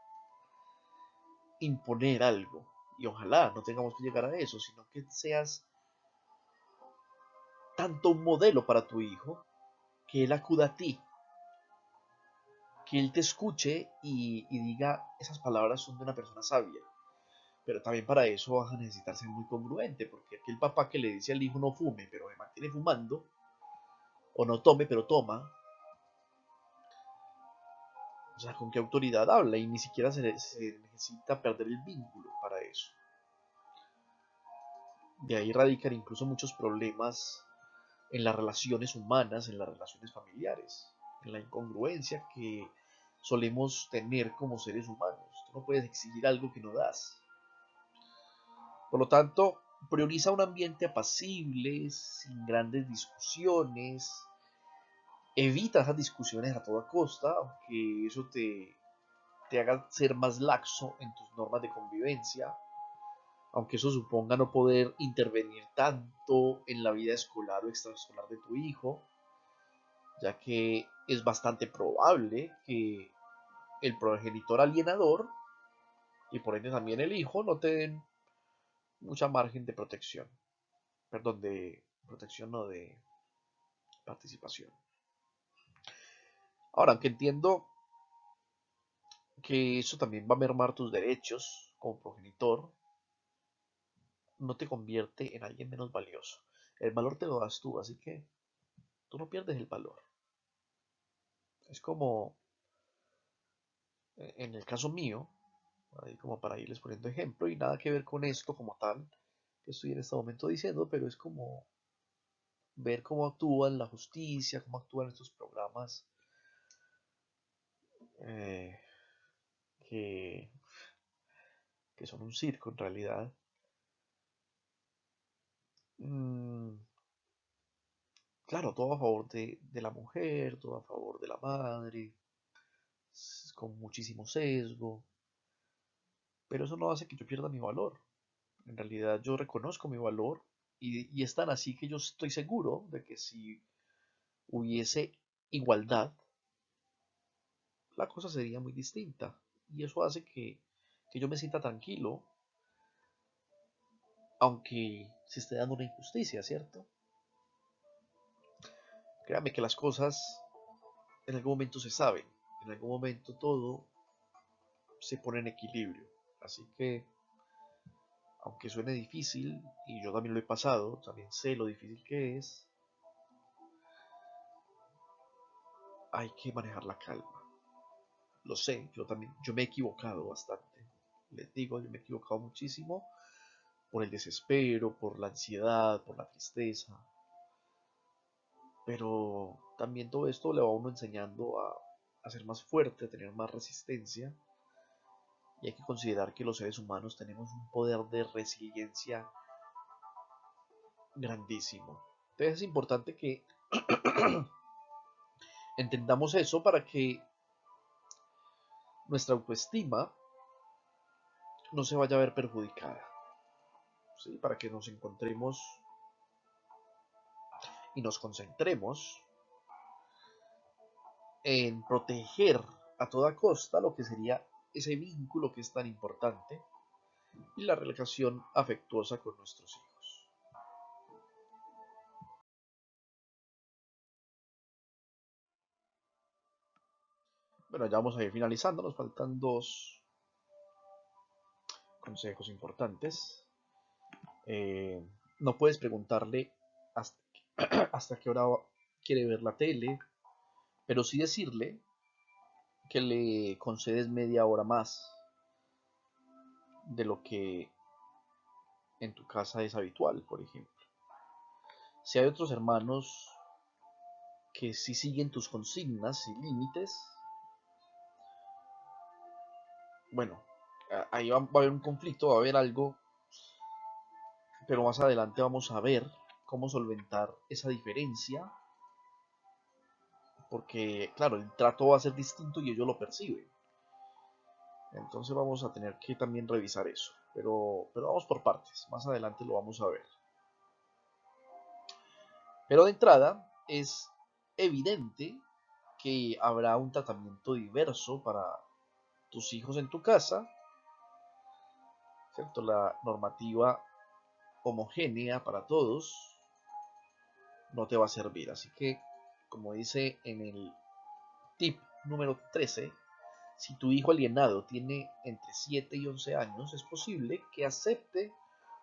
imponer algo. Y ojalá no tengamos que llegar a eso, sino que seas tanto un modelo para tu hijo, que él acuda a ti, que él te escuche y diga, esas palabras son de una persona sabia. Pero también para eso vas a necesitar ser muy congruente, porque aquel papá que le dice al hijo no fume, pero se mantiene fumando, o no tome, pero toma, o sea, ¿con qué autoridad habla? Y ni siquiera se necesita perder el vínculo para eso. De ahí radican incluso muchos problemas en las relaciones humanas, en las relaciones familiares, en la incongruencia que solemos tener como seres humanos. Tú no puedes exigir algo que no das. Por lo tanto, prioriza un ambiente apacible, sin grandes discusiones. Evita esas discusiones a toda costa, aunque eso te haga ser más laxo en tus normas de convivencia, aunque eso suponga no poder intervenir tanto en la vida escolar o extraescolar de tu hijo, ya que es bastante probable que el progenitor alienador y por ende también el hijo no te den mucha margen de protección, perdón, de protección, no de participación. Ahora, aunque entiendo que eso también va a mermar tus derechos como progenitor, no te convierte en alguien menos valioso. El valor te lo das tú, así que tú no pierdes el valor. Es como, en el caso mío, ahí como para irles poniendo ejemplo, y nada que ver con esto como tal que estoy en este momento diciendo, pero es como ver cómo actúan la justicia, cómo actúan estos programas eh, que, que son un circo en realidad. Mm, claro, todo a favor de la mujer, todo a favor de la madre, con muchísimo sesgo, pero eso no hace que yo pierda mi valor. En realidad yo reconozco mi valor y es tan así que yo estoy seguro de que si hubiese igualdad, la cosa sería muy distinta. Y eso hace que yo me sienta tranquilo, aunque se esté dando una injusticia, ¿cierto? Créame que las cosas en algún momento se saben, en algún momento todo se pone en equilibrio. Así que, aunque suene difícil, y yo también lo he pasado, también sé lo difícil que es, hay que manejar la calma. Lo sé, yo también, yo me he equivocado bastante. Les digo, yo me he equivocado muchísimo por el desespero, por la ansiedad, por la tristeza. Pero también todo esto le va a uno enseñando a ser más fuerte, a tener más resistencia. Y hay que considerar que los seres humanos tenemos un poder de resiliencia grandísimo. Entonces es importante que entendamos eso para que nuestra autoestima no se vaya a ver perjudicada. ¿Sí? Para que nos encontremos y nos concentremos en proteger a toda costa lo que sería ese vínculo que es tan importante y la relación afectuosa con nuestros hijos. Bueno, ya vamos a ir finalizando, nos faltan consejos importantes. Eh, no puedes preguntarle hasta, hasta qué hora quiere ver la tele, pero sí decirle que le concedes media hora más de lo que en tu casa es habitual, por ejemplo. Si hay otros hermanos que sí siguen tus consignas y límites, bueno, ahí va a haber un conflicto, va a haber algo, pero más adelante vamos a ver cómo solventar esa diferencia, porque claro, el trato va a ser distinto y ellos lo perciben. Entonces vamos a tener que también revisar eso, pero vamos por partes, más adelante lo vamos a ver. Pero de entrada es evidente que habrá un tratamiento diverso para tus hijos en tu casa, ¿cierto? La normativa homogénea para todos no te va a servir. Así que, como dice en el tip número 13, si tu hijo alienado tiene entre 7 y 11 años, es posible que acepte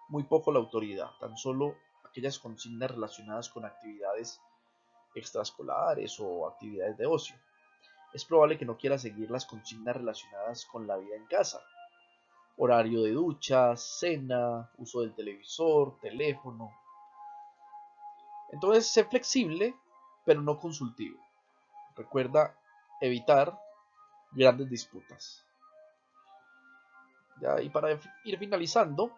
muy poco la autoridad, tan solo aquellas consignas relacionadas con actividades extraescolares o actividades de ocio. Es probable que no quiera seguir las consignas relacionadas con la vida en casa: horario de ducha, cena, uso del televisor, teléfono. Entonces, sé flexible, pero no consultivo. Recuerda evitar grandes disputas. Ya, y para ir finalizando,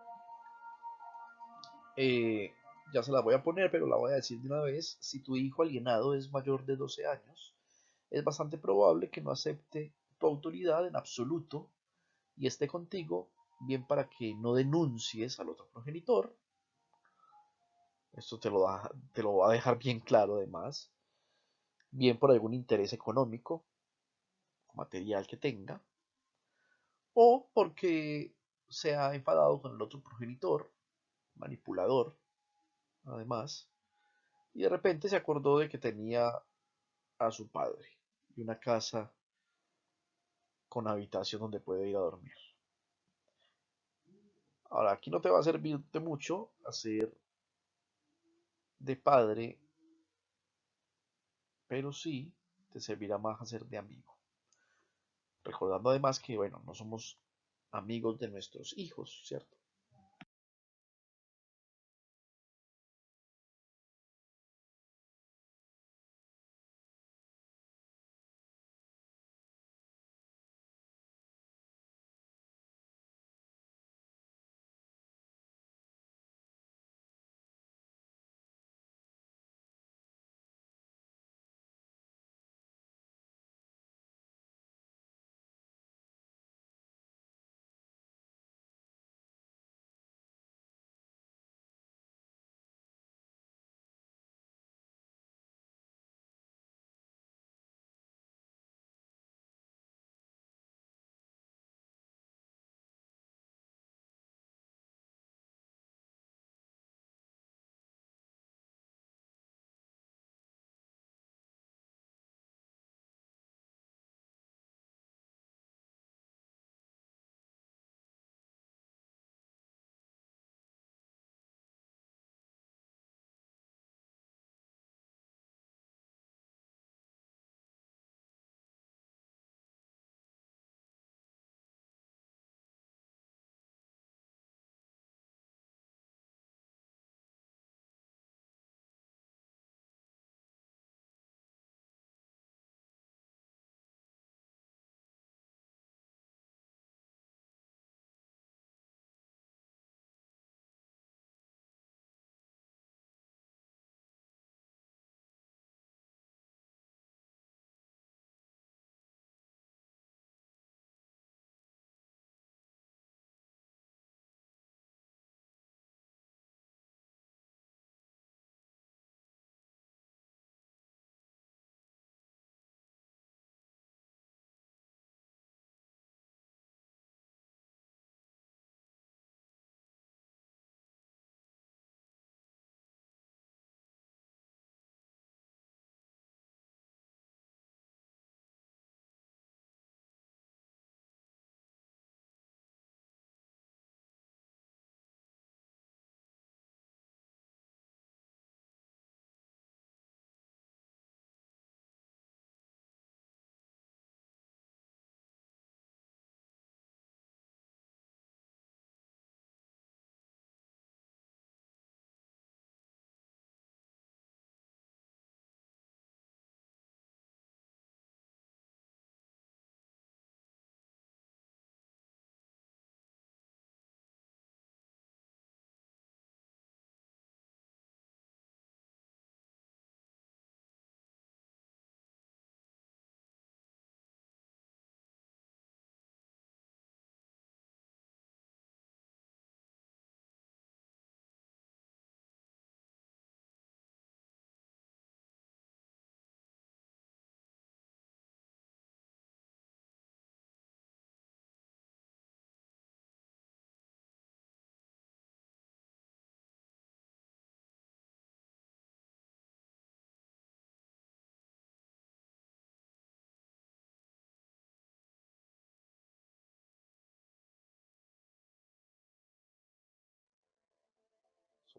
eh, ya se la voy a poner, pero la voy a decir de una vez. Si tu hijo alienado es mayor de 12 años, es bastante probable que no acepte tu autoridad en absoluto y esté contigo, bien para que no denuncies al otro progenitor. Esto te lo va a dejar bien claro además, bien por algún interés económico o material que tenga, o porque se ha enfadado con el otro progenitor, manipulador, además, y de repente se acordó de que tenía a su padre y una casa con habitación donde puede ir a dormir. Ahora, aquí no te va a servir de mucho hacer de padre, pero sí te servirá más hacer de amigo. Recordando además que, bueno, no somos amigos de nuestros hijos, ¿cierto?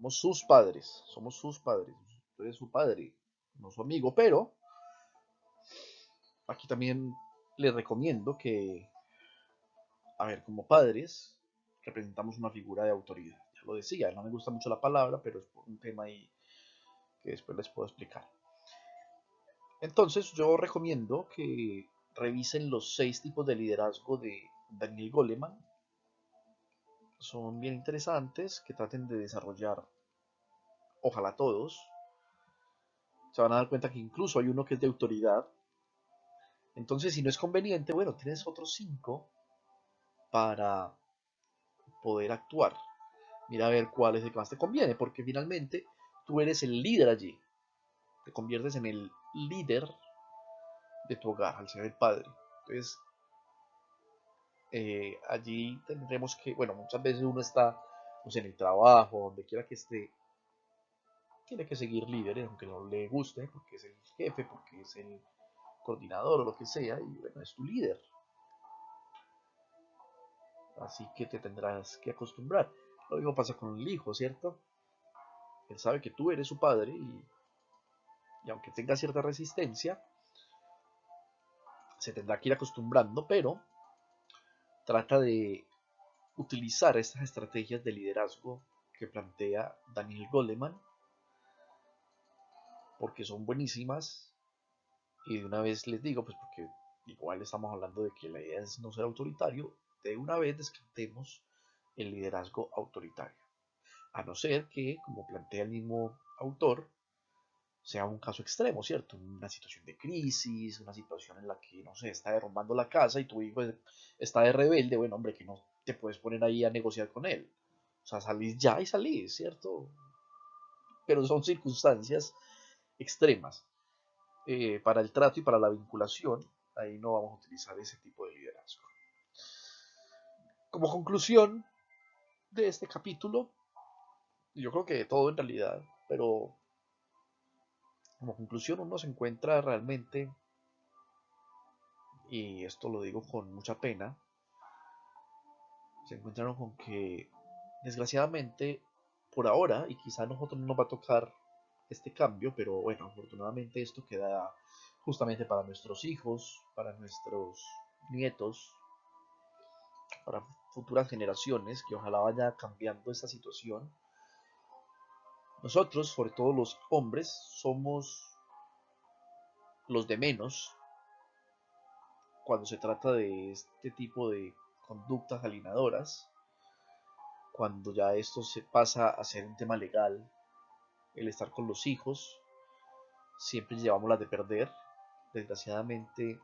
somos sus padres, tú eres su padre, no su amigo, pero aquí también les recomiendo que, a ver, como padres, representamos una figura de autoridad. Ya lo decía, no me gusta mucho la palabra, pero es por un tema ahí que después les puedo explicar. Entonces, yo recomiendo que revisen los 6 tipos de liderazgo de Daniel Goleman. Son bien interesantes, que traten de desarrollar, ojalá todos. Se van a dar cuenta que incluso hay uno que es de autoridad. Entonces, si no es conveniente, bueno, tienes otros 5 para poder actuar. Mira a ver cuál es el que más te conviene, porque finalmente tú eres el líder allí. Te conviertes en el líder de tu hogar al ser el padre. Entonces, allí tendremos que, bueno, muchas veces uno está pues, en el trabajo, donde quiera que esté, tiene que seguir líderes, aunque no le guste, porque es el jefe, porque es el coordinador o lo que sea, y bueno, es tu líder. Así que te tendrás que acostumbrar. Lo mismo pasa con el hijo, ¿cierto? Él sabe que tú eres su padre y aunque tenga cierta resistencia, se tendrá que ir acostumbrando, pero trata de utilizar estas estrategias de liderazgo que plantea Daniel Goleman, porque son buenísimas. Y de una vez les digo, pues porque igual estamos hablando de que la idea es no ser autoritario, de una vez descartemos el liderazgo autoritario. A no ser que, como plantea el mismo autor, sea un caso extremo, ¿cierto? Una situación de crisis, una situación en la que, no sé, está derrumbando la casa y tu hijo está de rebelde, bueno, hombre, que no te puedes poner ahí a negociar con él. O sea, salís ya y salís, ¿cierto? Pero son circunstancias extremas. Para el trato y para la vinculación, ahí no vamos a utilizar ese tipo de liderazgo. Como conclusión de este capítulo, yo creo que de todo en realidad, pero como conclusión uno se encuentra realmente, y esto lo digo con mucha pena, se encuentran con que desgraciadamente por ahora, y quizá a nosotros no nos va a tocar este cambio, pero bueno, afortunadamente esto queda justamente para nuestros hijos, para nuestros nietos, para futuras generaciones, que ojalá vaya cambiando esta situación. Nosotros, sobre todo los hombres, somos los de menos cuando se trata de este tipo de conductas alienadoras, cuando ya esto se pasa a ser un tema legal, el estar con los hijos, siempre llevamos las de perder. Desgraciadamente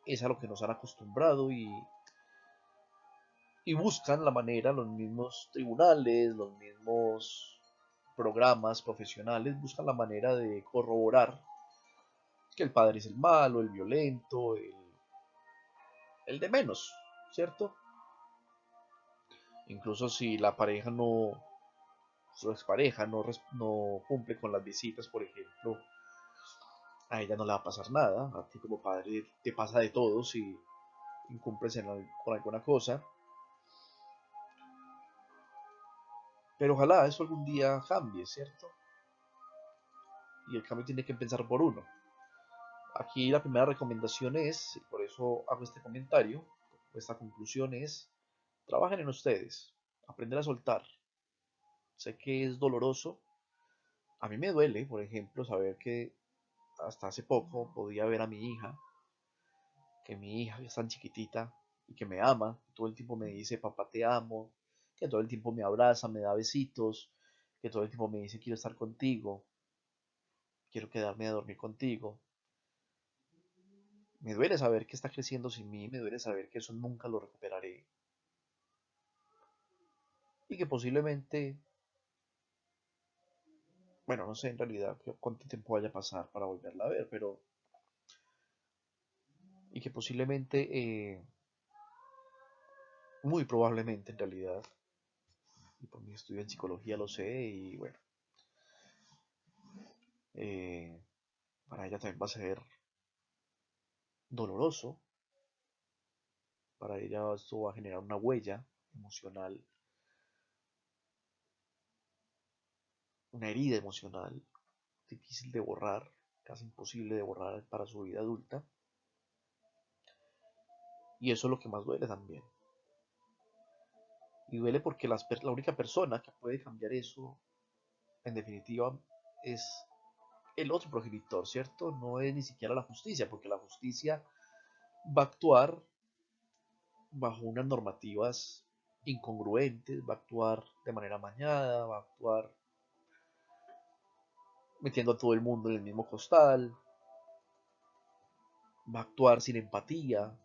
es a lo que nos han acostumbrado y buscan la manera, los mismos tribunales, los mismos programas profesionales, buscan la manera de corroborar que el padre es el malo, el violento, el de menos, ¿cierto? Incluso si la pareja no, su expareja no cumple con las visitas, por ejemplo, a ella no le va a pasar nada, a ti como padre te pasa de todo si incumples con alguna cosa, pero ojalá eso algún día cambie, ¿cierto? Y el cambio tiene que empezar por uno. Aquí la primera recomendación es, y por eso hago este comentario, esta conclusión es, trabajen en ustedes, aprender a soltar. Sé que es doloroso, a mí me duele, por ejemplo, saber que hasta hace poco podía ver a mi hija, que mi hija es tan chiquitita y que me ama, que todo el tiempo me dice, papá te amo, que todo el tiempo me abraza, me da besitos, que todo el tiempo me dice, quiero estar contigo, quiero quedarme a dormir contigo. Me duele saber que está creciendo sin mí, me duele saber que eso nunca lo recuperaré y que posiblemente, bueno, no sé en realidad cuánto tiempo vaya a pasar para volverla a ver, pero y que posiblemente, muy probablemente en realidad, y por mi estudio en psicología lo sé, y bueno, eh, para ella también va a ser doloroso, para ella esto va a generar una huella emocional una herida emocional difícil de borrar, casi imposible de borrar para su vida adulta. Y eso es lo que más duele también. Y duele porque la única persona que puede cambiar eso, en definitiva, es el otro progenitor, ¿cierto? No es ni siquiera la justicia, porque la justicia va a actuar bajo unas normativas incongruentes, va a actuar de manera amañada, va a actuar metiendo a todo el mundo en el mismo costal, va a actuar sin empatía,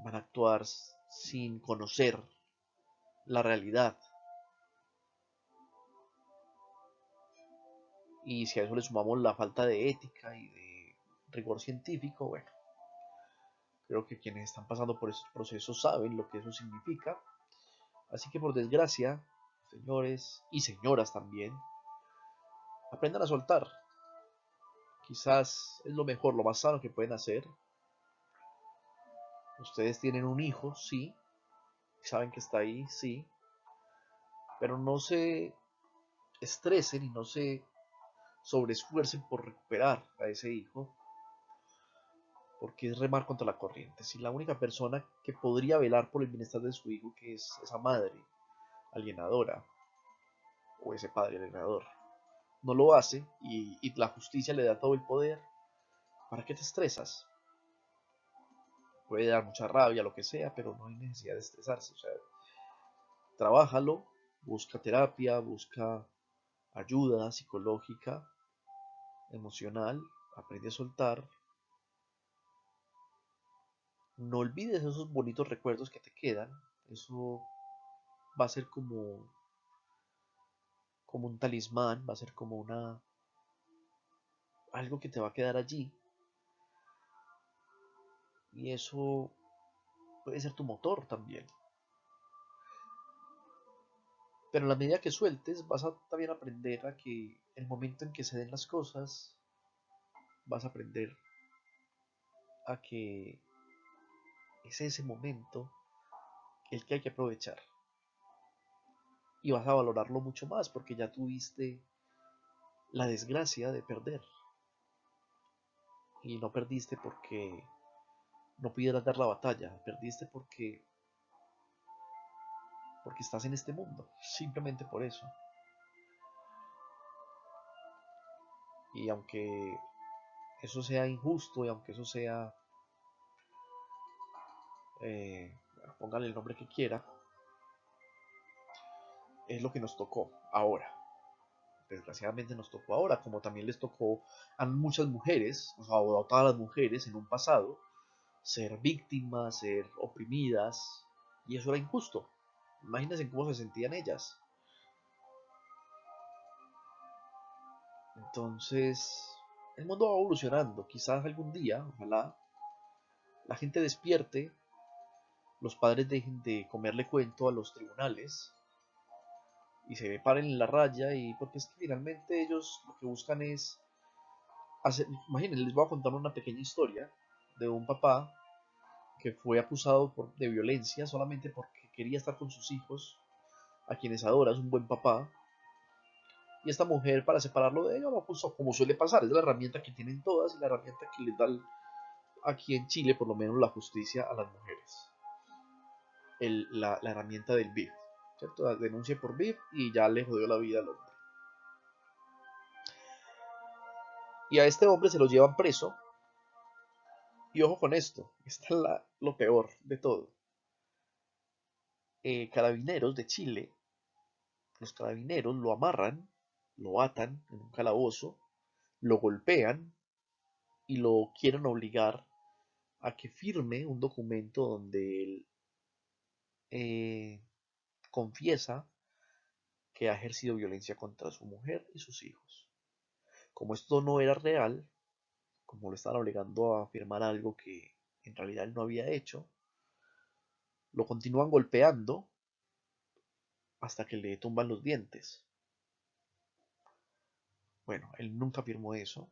van a actuar sin conocer la realidad. Y si a eso le sumamos la falta de ética y de rigor científico, bueno, creo que quienes están pasando por estos procesos saben lo que eso significa. Así que por desgracia, señores y señoras también, aprendan a soltar. Quizás es lo mejor, lo más sano que pueden hacer. Ustedes tienen un hijo, sí, saben que está ahí, sí, pero no se estresen y no se sobreesfuercen por recuperar a ese hijo, porque es remar contra la corriente. Si la única persona que podría velar por el bienestar de su hijo, que es esa madre alienadora, o ese padre alienador, no lo hace y la justicia le da todo el poder, ¿para qué te estresas? Puede dar mucha rabia, lo que sea, pero no hay necesidad de estresarse. O sea, trabájalo, busca terapia, busca ayuda psicológica, emocional, aprende a soltar. No olvides esos bonitos recuerdos que te quedan. Eso va a ser como un talismán, va a ser como algo que te va a quedar allí. Y eso puede ser tu motor también. Pero en la medida que sueltes, vas a también aprender a que el momento en que se den las cosas, vas a aprender a que es ese momento el que hay que aprovechar. Y vas a valorarlo mucho más porque ya tuviste la desgracia de perder. Y no perdiste porque no pudieras dar la batalla, perdiste porque estás en este mundo, simplemente por eso. Y aunque eso sea injusto y aunque eso sea, póngale el nombre que quiera, es lo que nos tocó ahora. Desgraciadamente nos tocó ahora, como también les tocó a muchas mujeres, o sea, a todas las mujeres en un pasado, ser víctimas, ser oprimidas, y eso era injusto. Imagínense cómo se sentían ellas. Entonces, el mundo va evolucionando. Quizás algún día, ojalá, la gente despierte, los padres dejen de comerle cuento a los tribunales y se paren en la raya, y porque es que finalmente ellos lo que buscan es hacer, imagínense, les voy a contar una pequeña historia de un papá que fue acusado de violencia solamente porque quería estar con sus hijos, a quienes adora, es un buen papá, y esta mujer, para separarlo de ella, lo acusó, como suele pasar, es la herramienta que tienen todas y la herramienta que les da aquí en Chile, por lo menos, la justicia a las mujeres. La herramienta del BIF, ¿cierto? La denuncia por BIF y ya le jodió la vida al hombre. Y a este hombre se lo llevan preso. Y ojo con esto, esta es lo peor de todo. Carabineros de Chile, los carabineros lo amarran, lo atan en un calabozo, lo golpean y lo quieren obligar a que firme un documento donde él confiesa que ha ejercido violencia contra su mujer y sus hijos. Como esto no era real, como lo estaban obligando a firmar algo que en realidad él no había hecho, lo continúan golpeando hasta que le tumban los dientes. Bueno, él nunca firmó eso,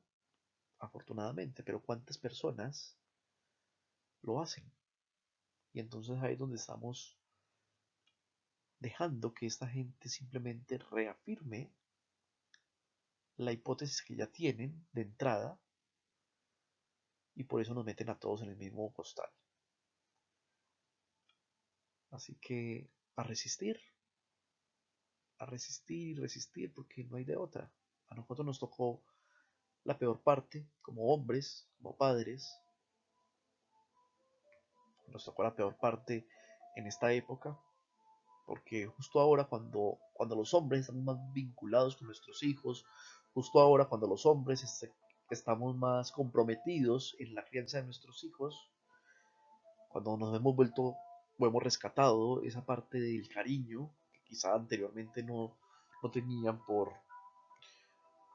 afortunadamente, pero ¿cuántas personas lo hacen? Y entonces ahí es donde estamos dejando que esta gente simplemente reafirme la hipótesis que ya tienen de entrada y por eso nos meten a todos en el mismo costal. Así que a resistir y resistir porque no hay de otra. A nosotros nos tocó la peor parte como hombres, como padres, nos tocó la peor parte en esta época porque justo ahora cuando los hombres estamos más vinculados con nuestros hijos, justo ahora cuando los hombres estamos más comprometidos en la crianza de nuestros hijos, cuando nos hemos vuelto o hemos rescatado esa parte del cariño que quizá anteriormente no tenían por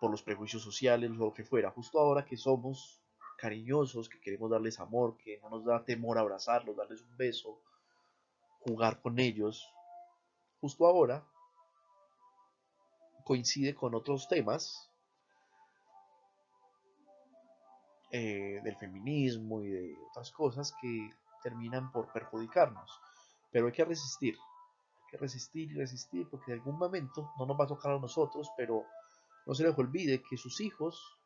los prejuicios sociales o lo que fuera, justo ahora que somos cariñosos, que queremos darles amor, que no nos da temor abrazarlos, darles un beso, jugar con ellos, justo ahora coincide con otros temas del feminismo y de otras cosas que terminan por perjudicarnos. Pero hay que resistir y resistir porque en algún momento no nos va a tocar a nosotros, pero no se les olvide que sus hijos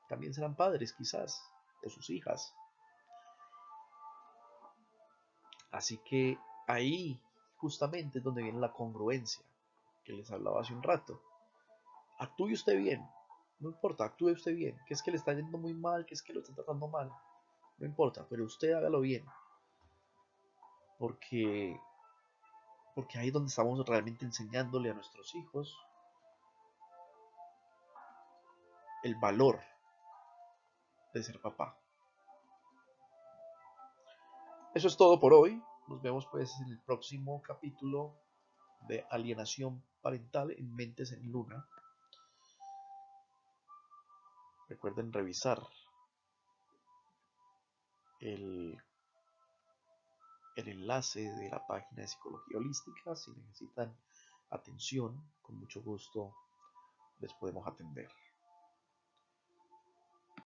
también serán padres quizás, o sus hijas. Así que ahí justamente es donde viene la congruencia que les hablaba hace un rato. Actúe usted bien, no importa, actúe usted bien, que es que le está yendo muy mal, que es que lo está tratando mal, no importa, pero usted hágalo bien, porque, porque ahí es donde estamos realmente enseñándole a nuestros hijos el valor de ser papá. Eso es todo por hoy, nos vemos pues en el próximo capítulo de alienación parental en Mentes en Luna. Recuerden revisar el, el enlace de la página de Psicología Holística si necesitan atención, con mucho gusto les podemos atender.